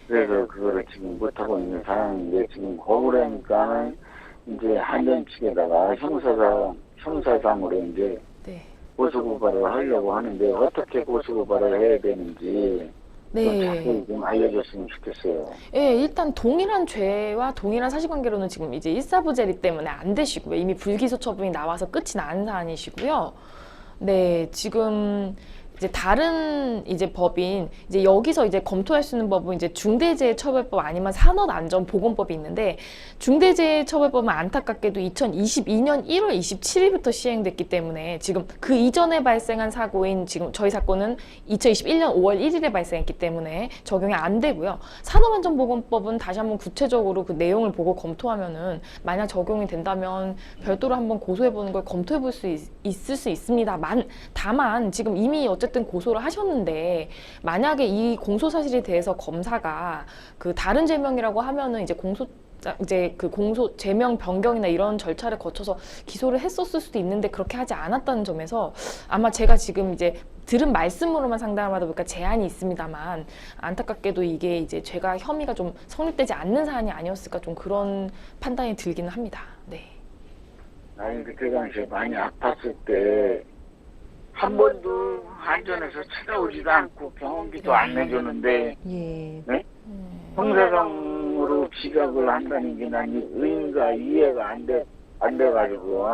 그래서 그거를 지금 못하고 있는 상황인데 지금 거부라니까 이제 한전 측에다가 형사상으로 이제 네. 고소고발을 하려고 하는데 어떻게 고소고발을 해야 되는지 좀 자세히 좀 알려줬으면 좋겠어요. 예, 일단 동일한 죄와 동일한 사실관계로는 지금 이제 일사부재리 때문에 안 되시고요. 이미 불기소 처분이 나와서 끝이 난 사안이시고요. 네, 지금 이제 다른 이제 법인 이제 여기서 이제 검토할 수 있는 법은 이제 중대재해처벌법 아니면 산업안전보건법이 있는데 중대재해처벌법은 안타깝게도 2022년 1월 27일부터 시행됐기 때문에 지금 그 이전에 발생한 사고인 지금 저희 사건은 2021년 5월 1일에 발생했기 때문에 적용이 안 되고요. 산업안전보건법은 다시 한번 구체적으로 그 내용을 보고 검토하면은 만약 적용이 된다면 별도로 한번 고소해보는 걸 검토해볼 수 있을 수 있습니다만 다만 지금 이미 어쨌든 고소를 하셨는데 만약에 이 공소 사실에 대해서 검사가 그 다른 제명이라고 하면은 이제 그 공소 제명 변경이나 이런 절차를 거쳐서 기소를 했었을 수도 있는데 그렇게 하지 않았다는 점에서 아마 제가 지금 이제 들은 말씀으로만 상담을 하다 보니까 제한이 있습니다만 안타깝게도 이게 이제 죄가 혐의가 좀 성립되지 않는 사안이 아니었을까 좀 그런 판단이 들기는 합니다. 네. 아니 그때 당시에 많이 아팠을 때 한 번도 한전에서 찾아오지도 않고 병원비도 안 내줬는데 예. 네? 형사상으로 지각을 한다는 게 난 의미가 이해가 안 돼가지고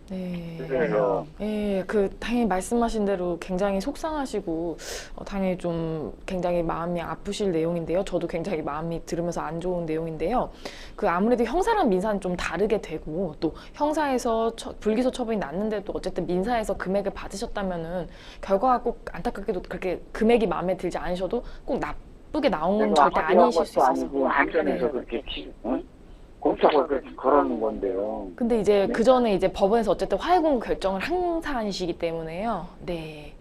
네. 그래서 예, 당연히 말씀하신 대로 굉장히 속상하시고 당연히 좀 굉장히 마음이 아프실 내용인데요. 저도 굉장히 마음이 들으면서 안 좋은 내용인데요. 아무래도 형사랑 민사는 좀 다르게 되고 또 형사에서 불기소 처분이 났는데도 어쨌든 민사에서 금액을 받으셨다면은 결과가 꼭 안타깝게도 그렇게 금액이 마음에 들지 않으셔도 꼭 나쁘게 나온 건 절대 아니실 수 있어서. 아니고 한전에서 그렇게 공적으로 그렇게 걸어놓은 건데요. 근데 이제 그 전에 이제 법원에서 어쨌든 화해공고 결정을 한 사안이시기 때문에요. 네.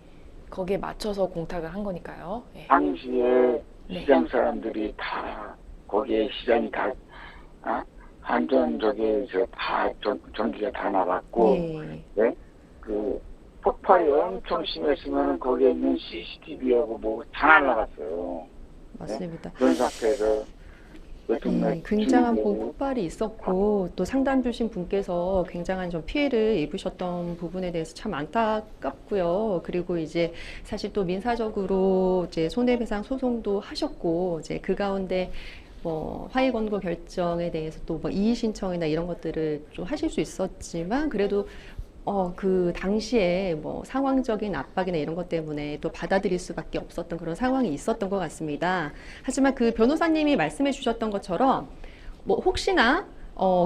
거기에 맞춰서 공탁을 한 거니까요. 네. 당시에 시장 사람들이 다 거기에 시장이 다 한전 저기에서 다 전기가 다 나갔고 네? 그 폭발이 엄청 심했으면 거기에 있는 CCTV하고 뭐 다 날라갔어요. 맞습니다. 네? 그런 상태에서 굉장한 폭발이 있었고 또 상담 주신 분께서 굉장한 좀 피해를 입으셨던 부분에 대해서 참 안타깝고요. 그리고 이제 사실 또 민사적으로 이제 손해배상 소송도 하셨고 이제 그 가운데 뭐 화해 권고 결정에 대해서 또 뭐 이의 신청이나 이런 것들을 좀 하실 수 있었지만 그래도 그 당시에 뭐 상황적인 압박이나 이런 것 때문에 또 받아들일 수밖에 없었던 그런 상황이 있었던 것 같습니다. 하지만 그 변호사님이 말씀해 주셨던 것처럼 뭐 혹시나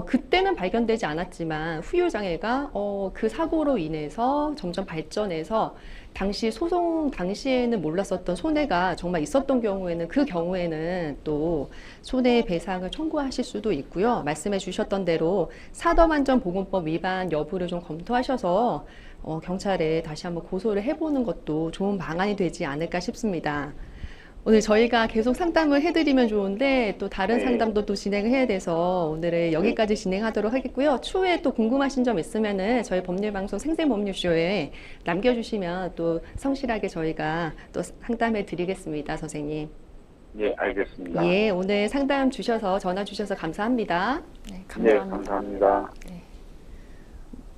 그때는 발견되지 않았지만 후유 장애가 그 사고로 인해서 점점 발전해서 당시 소송 당시에는 몰랐었던 손해가 정말 있었던 경우에는 그 경우에는 또 손해배상을 청구하실 수도 있고요. 말씀해 주셨던 대로 사도안전보건법 위반 여부를 좀 검토하셔서 경찰에 다시 한번 고소를 해보는 것도 좋은 방안이 되지 않을까 싶습니다. 오늘 저희가 계속 상담을 해드리면 좋은데 또 다른 네. 상담도 또 진행을 해야 돼서 오늘은 여기까지 진행하도록 하겠고요. 추후에 또 궁금하신 점 있으면은 저희 법률방송 생생법률쇼에 남겨주시면 또 성실하게 저희가 또 상담해 드리겠습니다, 선생님. 예, 알겠습니다. 예, 오늘 상담 주셔서 전화 주셔서 감사합니다. 네, 네, 감사합니다. 감사합니다.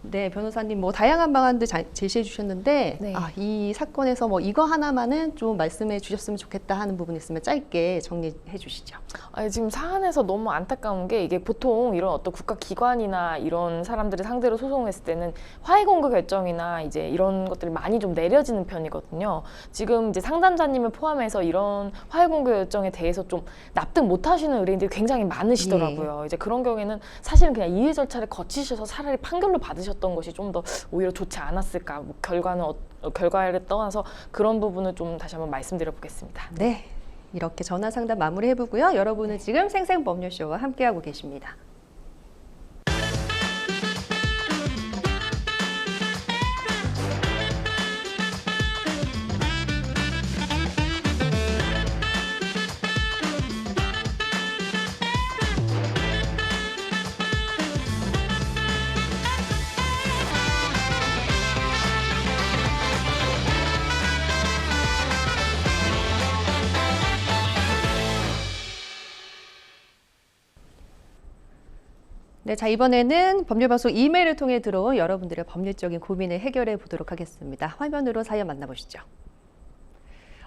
네, 변호사님 뭐 다양한 방안들 제시해 주셨는데 네. 이 사건에서 뭐 이거 하나만은 좀 말씀해 주셨으면 좋겠다 하는 부분 있으면 짧게 정리해 주시죠. 아니, 지금 사안에서 너무 안타까운 게 이게 보통 이런 어떤 국가기관이나 이런 사람들을 상대로 소송했을 때는 화해공고 결정이나 이제 이런 것들이 많이 좀 내려지는 편이거든요. 지금 이제 상담자님을 포함해서 이런 화해공고 결정에 대해서 좀 납득 못 하시는 의뢰인들이 굉장히 많으시더라고요. 이제 그런 경우에는 사실은 그냥 이의 절차를 거치셔서 차라리 판결로 받으셨던 것이 좀 더 오히려 좋지 않았을까. 뭐 결과를 떠나서 그런 부분을 좀 다시 한번 말씀드려 보겠습니다. 네, 이렇게 전화 상담 마무리해 보고요. 여러분은 지금 생생법률쇼와 함께하고 계십니다. 네, 자 이번에는 법률방송 이메일을 통해 들어온 여러분들의 법률적인 고민을 해결해 보도록 하겠습니다. 화면으로 사연 만나보시죠.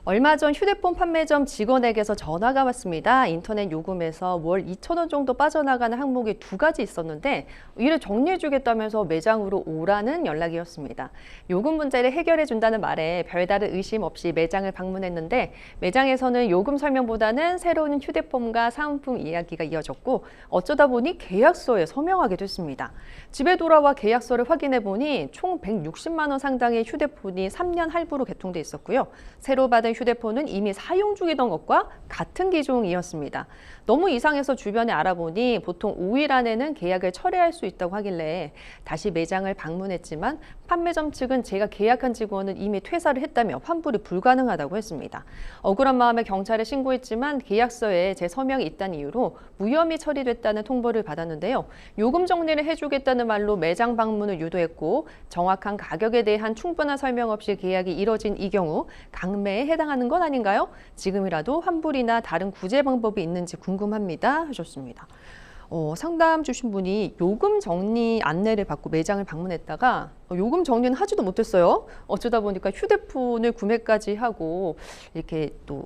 얼마 전 휴대폰 판매점 직원에게서 전화가 왔습니다. 인터넷 요금에서 월 2,000원 정도 빠져나가는 항목이 2가지 있었는데 이를 정리해 주겠다면서 매장으로 오라는 연락이었습니다. 요금 문제를 해결해 준다는 말에 별다른 의심 없이 매장을 방문했는데 매장에서는 요금 설명보다는 새로운 휴대폰과 사은품 이야기가 이어졌고 어쩌다 보니 계약서에 서명하게 됐습니다. 집에 돌아와 계약서를 확인해 보니 총 160만 원 상당의 휴대폰이 3년 할부로 개통돼 있었고요. 새로 받은 휴대폰은 이미 사용 중이던 것과 같은 기종이었습니다. 너무 이상해서 주변에 알아보니 보통 5일 안에는 계약을 철회할 수 있다고 하길래 다시 매장을 방문했지만 판매점 측은 제가 계약한 직원은 이미 퇴사를 했다며 환불이 불가능하다고 했습니다. 억울한 마음에 경찰에 신고했지만 계약서에 제 서명이 있다는 이유로 무혐의 처리됐다는 통보를 받았는데요. 요금 정리를 해주겠다는 말로 매장 방문을 유도했고 정확한 가격에 대한 충분한 설명 없이 계약이 이뤄진 이 경우 강매에 해당하는 건 아닌가요? 지금이라도 환불이나 다른 구제 방법이 있는지 궁금합니다. 하셨습니다. 상담 주신 분이 요금 정리 안내를 받고 매장을 방문했다가 요금 정리는 하지도 못했어요. 어쩌다 보니까 휴대폰을 구매까지 하고 이렇게 또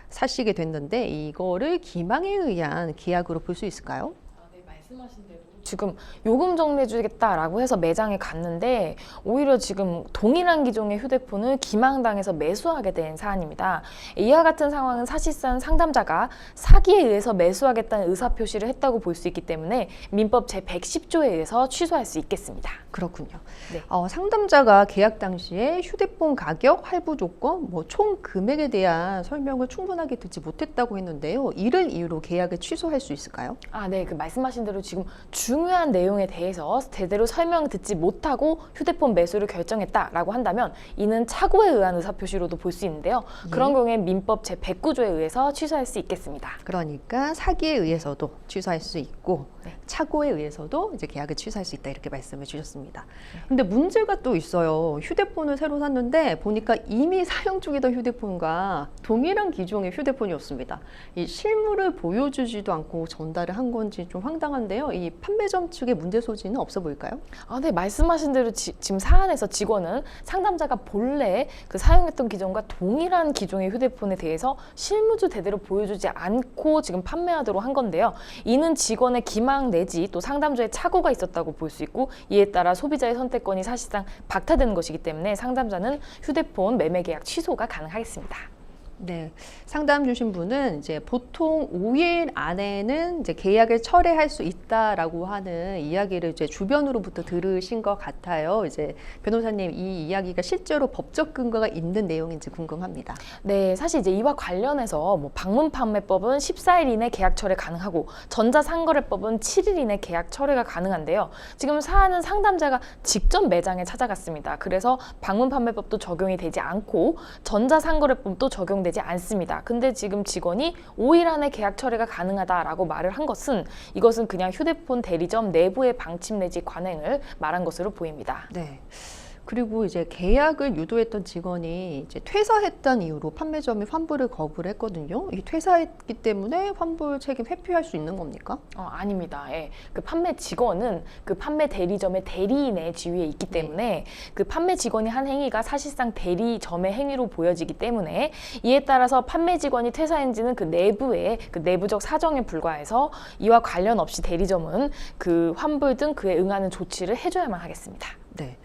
사시게 됐는데 이거를 기망에 의한 계약으로 볼 수 있을까요? 네, 말씀하신 대로 지금 요금 정리해주겠다라고 해서 매장에 갔는데 오히려 지금 동일한 기종의 휴대폰을 기망당해서 매수하게 된 사안입니다. 이와 같은 상황은 사실상 상담자가 사기에 의해서 매수하겠다는 의사표시를 했다고 볼 수 있기 때문에 민법 제110조에 의해서 취소할 수 있겠습니다. 그렇군요. 네. 상담자가 계약 당시에 휴대폰 가격, 할부 조건, 총 금액에 대한 설명을 충분하게 듣지 못했다고 했는데요. 이를 이유로 계약을 취소할 수 있을까요? 네, 그 말씀하신 대로 지금 중요한 내용에 대해서 제대로 설명을 듣지 못하고 휴대폰 매수를 결정했다라고 한다면 이는 착오에 의한 의사표시로도 볼 수 있는데요. 그런 경우에 민법 제109조에 의해서 취소할 수 있겠습니다. 그러니까 사기에 의해서도 취소할 수 있고 네. 착오에 의해서도 이제 계약을 취소할 수 있다 이렇게 말씀을 주셨습니다. 근데 문제가 또 있어요. 휴대폰을 새로 샀는데 보니까 이미 사용 중이던 휴대폰과 동일한 기종의 휴대폰이었습니다. 이 실물을 보여주지도 않고 전달을 한 건지 좀 황당한데요. 이 판매점 측의 문제 소지는 없어 보일까요? 네, 말씀하신 대로 지금 사안에서 직원은 상담자가 본래 그 사용했던 기종과 동일한 기종의 휴대폰에 대해서 실물도 제대로 보여주지 않고 지금 판매하도록 한 건데요. 이는 직원의 기망 내지 또 상담자의 착오가 있었다고 볼 수 있고 이에 따라 소비자의 선택권이 사실상 박탈되는 것이기 때문에 상담자는 휴대폰 매매 계약 취소가 가능하겠습니다. 네, 상담 주신 분은 이제 보통 5일 안에는 이제 계약을 철회할 수 있다라고 하는 이야기를 이제 주변으로부터 들으신 것 같아요. 이제 변호사님, 이 이야기가 실제로 법적 근거가 있는 내용인지 궁금합니다. 네, 사실 이제 이와 관련해서 뭐 방문판매법은 14일 이내 계약 철회 가능하고 전자상거래법은 7일 이내 계약 철회가 가능한데요. 지금 사안은 상담자가 직접 매장에 찾아갔습니다. 그래서 방문판매법도 적용이 되지 않고 전자상거래법도 적용되지 않습니다. 근데 지금 직원이 5일 안에 계약 철회가 가능하다라고 말을 한 것은 이것은 그냥 휴대폰 대리점 내부의 방침 내지 관행을 말한 것으로 보입니다. 네. 그리고 이제 계약을 유도했던 직원이 이제 퇴사했던 이유로 판매점이 환불을 거부를 했거든요. 이 퇴사했기 때문에 환불 책임 회피할 수 있는 겁니까? 아닙니다. 예. 그 판매 직원은 그 판매 대리점의 대리인의 지위에 있기 때문에 그 판매 직원이 한 행위가 사실상 대리점의 행위로 보여지기 때문에 이에 따라서 판매 직원이 퇴사했는지는 그 내부의 그 내부적 사정에 불과해서 이와 관련 없이 대리점은 그 환불 등 그에 응하는 조치를 해줘야만 하겠습니다. 네.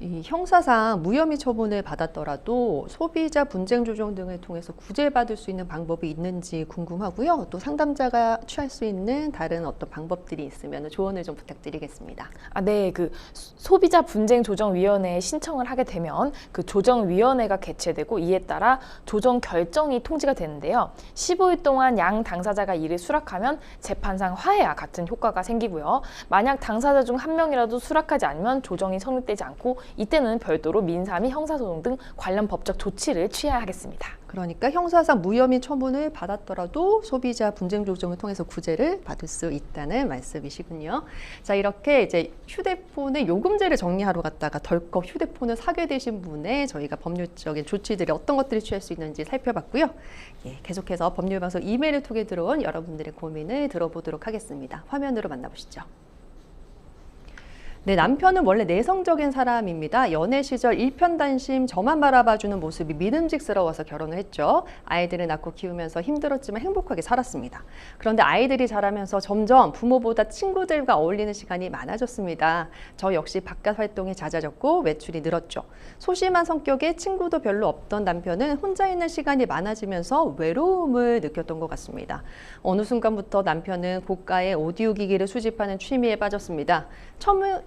이 형사상 무혐의 처분을 받았더라도 소비자 분쟁 조정 등을 통해서 구제받을 수 있는 방법이 있는지 궁금하고요. 또 상담자가 취할 수 있는 다른 어떤 방법들이 있으면 조언을 좀 부탁드리겠습니다. 네, 그 소비자 분쟁 조정위원회에 신청을 하게 되면 그 조정위원회가 개최되고 이에 따라 조정 결정이 통지가 되는데요. 15일 동안 양 당사자가 이를 수락하면 재판상 화해와 같은 효과가 생기고요. 만약 당사자 중 한 명이라도 수락하지 않으면 조정이 성립되지 않고 이때는 별도로 민사 및 형사소송 등 관련 법적 조치를 취해야 하겠습니다. 그러니까 형사상 무혐의 처분을 받았더라도 소비자 분쟁 조정을 통해서 구제를 받을 수 있다는 말씀이시군요. 자, 이렇게 이제 휴대폰의 요금제를 정리하러 갔다가 덜컥 휴대폰을 사게 되신 분의 저희가 법률적인 조치들이 어떤 것들이 취할 수 있는지 살펴봤고요. 예, 계속해서 법률방송 이메일을 통해 들어온 여러분들의 고민을 들어보도록 하겠습니다. 화면으로 만나보시죠. 네, 남편은 원래 내성적인 사람입니다. 연애 시절 일편단심 저만 바라봐주는 모습이 믿음직스러워서 결혼을 했죠. 아이들을 낳고 키우면서 힘들었지만 행복하게 살았습니다. 그런데 아이들이 자라면서 점점 부모보다 친구들과 어울리는 시간이 많아졌습니다. 저 역시 바깥 활동이 잦아졌고 외출이 늘었죠. 소심한 성격에 친구도 별로 없던 남편은 혼자 있는 시간이 많아지면서 외로움을 느꼈던 것 같습니다. 어느 순간부터 남편은 고가의 오디오 기기를 수집하는 취미에 빠졌습니다.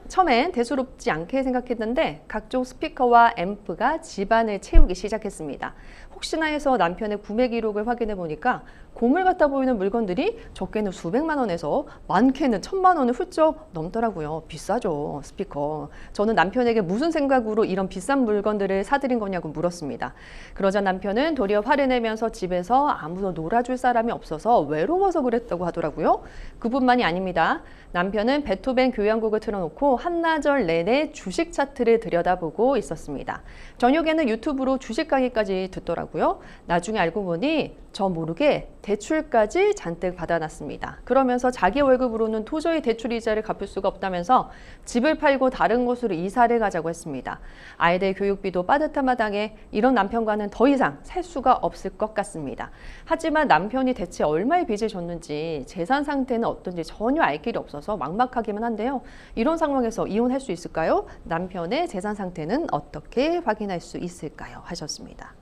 처음엔 대수롭지 않게 생각했는데 각종 스피커와 앰프가 집안을 채우기 시작했습니다. 혹시나 해서 남편의 구매 기록을 확인해 보니까 고물 같아 보이는 물건들이 적게는 수백만 원에서 많게는 1,000만 원을 훌쩍 넘더라고요. 비싸죠, 스피커. 저는 남편에게 무슨 생각으로 이런 비싼 물건들을 사드린 거냐고 물었습니다. 그러자 남편은 도리어 화를 내면서 집에서 아무도 놀아줄 사람이 없어서 외로워서 그랬다고 하더라고요. 그뿐만이 아닙니다. 남편은 베토벤 교향곡을 틀어놓고 한나절 내내 주식 차트를 들여다보고 있었습니다. 저녁에는 유튜브로 주식 강의까지 듣더라고요. 나중에 알고 보니 저 모르게 대출까지 잔뜩 받아놨습니다. 그러면서 자기 월급으로는 도저히 대출 이자를 갚을 수가 없다면서 집을 팔고 다른 곳으로 이사를 가자고 했습니다. 아이들 교육비도 빠듯한 마당에 이런 남편과는 더 이상 살 수가 없을 것 같습니다. 하지만 남편이 대체 얼마의 빚을 졌는지 재산 상태는 어떤지 전혀 알 길이 없어서 막막하기만 한데요. 이런 상황에서 이혼할 수 있을까요? 남편의 재산 상태는 어떻게 확인할 수 있을까요? 하셨습니다.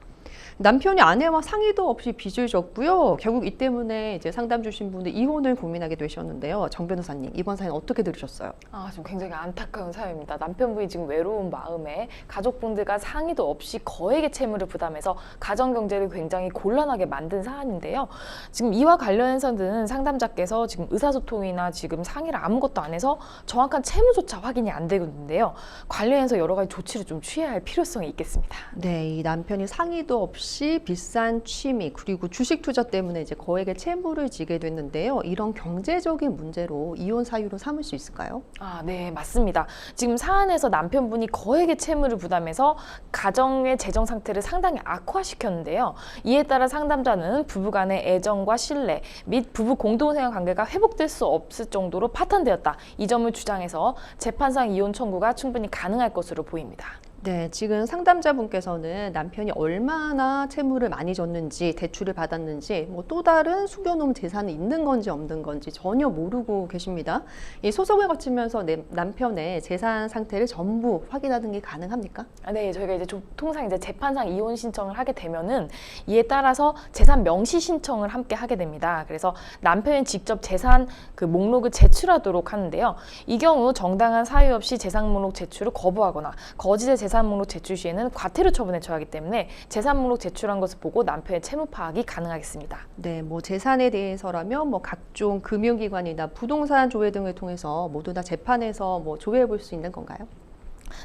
남편이 아내와 상의도 없이 빚을 졌고요. 결국 이 때문에 이제 상담 주신 분들 이혼을 고민하게 되셨는데요. 정 변호사님, 이번 사연 어떻게 들으셨어요? 지금 굉장히 안타까운 사연입니다. 남편분이 지금 외로운 마음에 가족분들과 상의도 없이 거액의 채무를 부담해서 가정 경제를 굉장히 곤란하게 만든 사안인데요. 지금 이와 관련해서는 상담자께서 지금 의사소통이나 지금 상의를 아무것도 안 해서 정확한 채무조차 확인이 안 되는데요. 관련해서 여러 가지 조치를 좀 취해야 할 필요성이 있겠습니다. 네, 이 남편이 상의도 없이 비싼 취미 그리고 주식 투자 때문에 이제 거액의 채무를 지게 됐는데요. 이런 경제적인 문제로 이혼 사유로 삼을 수 있을까요? 네, 맞습니다. 지금 사안에서 남편분이 거액의 채무를 부담해서 가정의 재정 상태를 상당히 악화시켰는데요. 이에 따라 상담자는 부부간의 애정과 신뢰 및 부부 공동생활 관계가 회복될 수 없을 정도로 파탄되었다. 이 점을 주장해서 재판상 이혼 청구가 충분히 가능할 것으로 보입니다. 네, 지금 상담자분께서는 남편이 얼마나 채무를 많이 졌는지, 대출을 받았는지, 뭐 또 다른 숨겨놓은 재산이 있는 건지 없는 건지 전혀 모르고 계십니다. 이 소송을 거치면서 남편의 재산 상태를 전부 확인하는 게 가능합니까? 네, 저희가 이제 통상 이제 재판상 이혼 신청을 하게 되면은 이에 따라서 재산 명시 신청을 함께 하게 됩니다. 그래서 남편이 직접 재산 그 목록을 제출하도록 하는데요. 이 경우 정당한 사유 없이 재산 목록 제출을 거부하거나 거짓의 재산 목록 제출 시에는 과태료 처분에 처하기 때문에 재산 목록 제출한 것을 보고 남편의 채무 파악이 가능하겠습니다. 네, 뭐 재산에 대해서라면 뭐 각종 금융기관이나 부동산 조회 등을 통해서 모두 다 재판에서 뭐 조회해 볼 수 있는 건가요?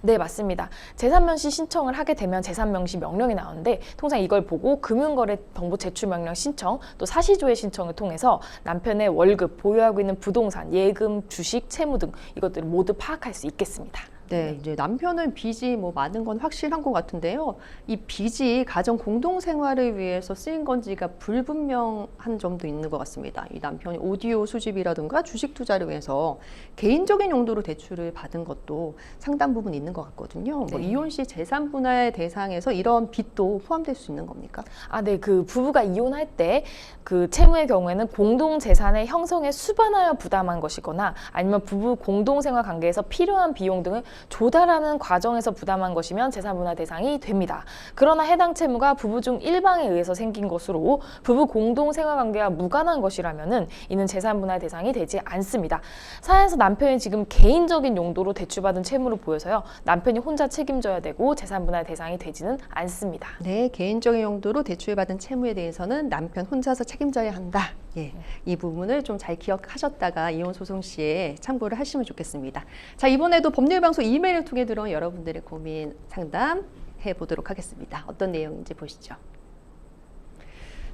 네, 맞습니다. 재산 명시 신청을 하게 되면 재산 명시 명령이 나오는데 통상 이걸 보고 금융거래 정보 제출 명령 신청 또 사실조회 신청을 통해서 남편의 월급, 보유하고 있는 부동산, 예금, 주식, 채무 등 이것들을 모두 파악할 수 있겠습니다. 네, 이제 남편은 빚이 뭐 많은 건 확실한 것 같은데요. 이 빚이 가정 공동 생활을 위해서 쓰인 건지가 불분명한 점도 있는 것 같습니다. 이 남편이 오디오 수집이라든가 주식 투자를 위해서 개인적인 용도로 대출을 받은 것도 상당 부분 있는 것 같거든요. 뭐 네. 이혼 시 재산 분할 대상에서 이런 빚도 포함될 수 있는 겁니까? 네, 그 부부가 이혼할 때 그 채무의 경우에는 공동 재산의 형성에 수반하여 부담한 것이거나 아니면 부부 공동 생활 관계에서 필요한 비용 등을 조달하는 과정에서 부담한 것이면 재산 분할 대상이 됩니다. 그러나 해당 채무가 부부 중 일방에 의해서 생긴 것으로 부부 공동 생활 관계와 무관한 것이라면은 이는 재산 분할 대상이 되지 않습니다. 사연에서 남편이 지금 개인적인 용도로 대출받은 채무로 보여서요. 남편이 혼자 책임져야 되고 재산 분할 대상이 되지는 않습니다. 네, 개인적인 용도로 대출받은 채무에 대해서는 남편 혼자서 책임져야 한다. 예, 이 부분을 좀 잘 기억하셨다가 이혼 소송 시에 참고를 하시면 좋겠습니다. 자, 이번에도 법률방송 이메일을 통해 들어온 여러분들의 고민 상담해 보도록 하겠습니다. 어떤 내용인지 보시죠.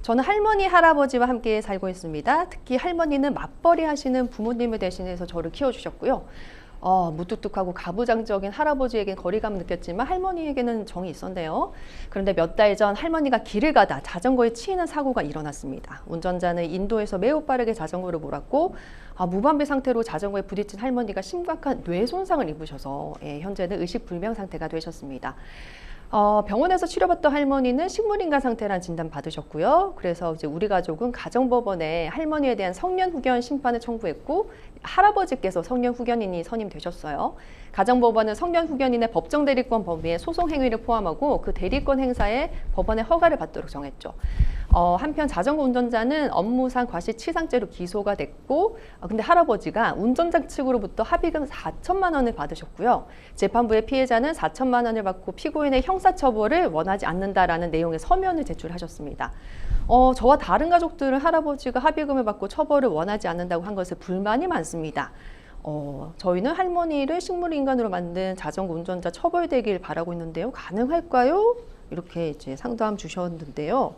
저는 할머니, 할아버지와 함께 살고 있습니다. 특히 할머니는 맞벌이 하시는 부모님을 대신해서 저를 키워주셨고요. 무뚝뚝하고 가부장적인 할아버지에겐 거리감을 느꼈지만 할머니에게는 정이 있었네요. 그런데 몇 달 전 할머니가 길을 가다 자전거에 치이는 사고가 일어났습니다. 운전자는 인도에서 매우 빠르게 자전거를 몰았고 무방비 상태로 자전거에 부딪힌 할머니가 심각한 뇌 손상을 입으셔서 현재는 의식불명 상태가 되셨습니다. 병원에서 치료받던 할머니는 식물인간 상태란 진단 받으셨고요. 그래서 이제 우리 가족은 가정법원에 할머니에 대한 성년 후견 심판을 청구했고 할아버지께서 성년 후견인이 선임되셨어요. 가정법원은 성년 후견인의 법정 대리권 범위에 소송 행위를 포함하고 그 대리권 행사에 법원의 허가를 받도록 정했죠. 한편 자전거 운전자는 업무상 과실치상죄로 기소가 됐고 근데 할아버지가 운전자 측으로부터 합의금 4천만 원을 받으셨고요. 재판부의 피해자는 4천만 원을 받고 피고인의 형사처벌을 원하지 않는다라는 내용의 서면을 제출하셨습니다. 저와 다른 가족들은 할아버지가 합의금을 받고 처벌을 원하지 않는다고 한 것에 불만이 많습니다. 저희는 할머니를 식물인간으로 만든 자전거 운전자 처벌되길 바라고 있는데요. 가능할까요? 이렇게 이제 상담 주셨는데요.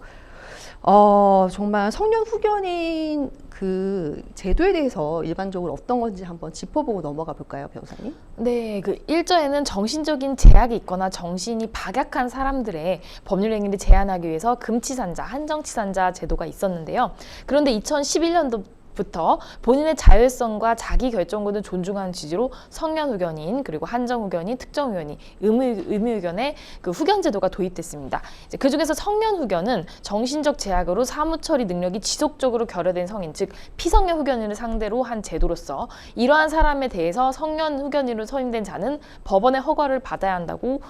정말 성년 후견인 그 제도에 대해서 일반적으로 어떤 건지 한번 짚어보고 넘어가 볼까요, 변호사님? 네, 그 1조에는 정신적인 제약이 있거나 정신이 박약한 사람들의 법률 행위를 제한하기 위해서 금치산자, 한정치산자 제도가 있었는데요. 그런데 2011년도부터 본인의 자율성과 자기 결정권을 존중하는 취지로 성년 후견인 그리고 한정 후견인, 특정 후견인, 의무 후견의 그 후견 제도가 도입됐습니다. 그 중에서 성년 후견은 정신적 제약으로 사무 처리 능력이 지속적으로 결여된 성인, 즉 피성년 후견인을 상대로 한 제도로서 이러한 사람에 대해서 성년 후견인으로 선임된 자는 법원의 허가를 받아야 한다고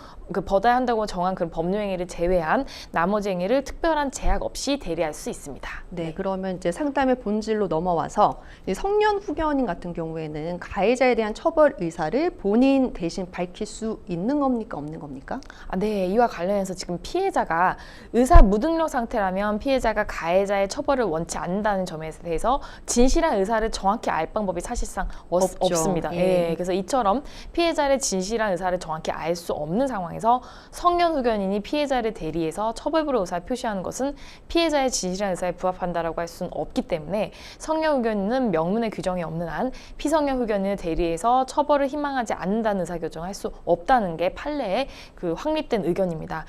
정한 그런 법률 행위를 제외한 나머지 행위를 특별한 제약 없이 대리할 수 있습니다. 네, 그러면 이제 상담의 본질로 넘어와서 성년 후견인 같은 경우에는 가해자에 대한 처벌 의사를 본인 대신 밝힐 수 있는 겁니까, 없는 겁니까? 네, 이와 관련해서 지금 피해자가 의사 무능력 상태라면 피해자가 가해자의 처벌을 원치 않는다는 점에 대해서 진실한 의사를 정확히 알 방법이 사실상 없습니다. 예. 그래서 이처럼 피해자의 진실한 의사를 정확히 알 수 없는 상황에서 성년 후견인이 피해자를 대리해서 처벌부로 의사를 표시하는 것은 피해자의 진실한 의사에 부합한다라고 할 수는 없기 때문에 성년 후견인은 명문의 규정이 없는 한 피성년 후견인을 대리해서 처벌을 희망하지 않는다는 의사결정을 할 수 없다는 게 판례의 그 확립된 의견입니다.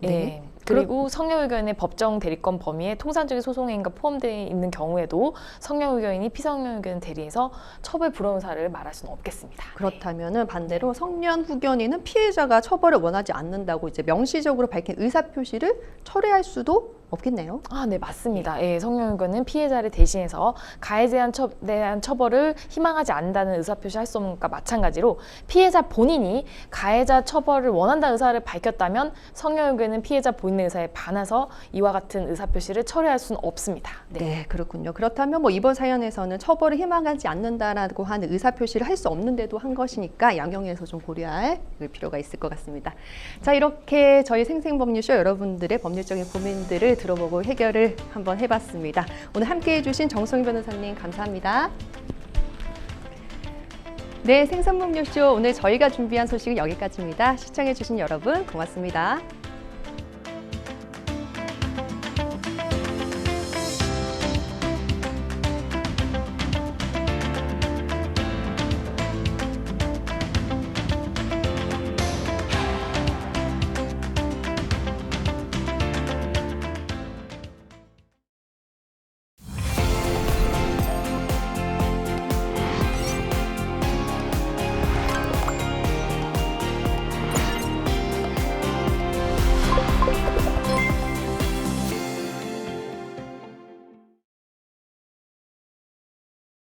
네. 그리고 성령 의견의 법정 대리권 범위에 통상적인 소송행위가 포함되어 있는 경우에도 성령 의견이 피성령 의견 대리해서 처벌 불허 사를 말할 수는 없겠습니다. 그렇다면은 반대로 성년 후견인은 피해자가 처벌을 원하지 않는다고 이제 명시적으로 밝힌 의사 표시를 철회할 수도 없겠네요. 아, 네, 맞습니다. 예, 성령 의견은 피해자를 대신해서 가해자에 대한 처벌을 희망하지 않는다는 의사표시 할 수 없는 것과 마찬가지로 피해자 본인이 가해자 처벌을 원한다는 의사를 밝혔다면 성령 의견은 피해자 본인의 의사에 반해서 이와 같은 의사표시를 철회할 수는 없습니다. 네, 그렇군요. 그렇다면 뭐 이번 사연에서는 처벌을 희망하지 않는다라고 하는 의사 표시를 할 수 없는데도 한 것이니까 양형에서 좀 고려할 필요가 있을 것 같습니다. 자, 이렇게 저희 생생법률쇼 여러분들의 법률적인 고민들을 들어보고 해결을 한번 해봤습니다. 오늘 함께해 주신 정성희 변호사님 감사합니다. 네, 생선법률쇼 오늘 저희가 준비한 소식은 여기까지입니다. 시청해 주신 여러분 고맙습니다.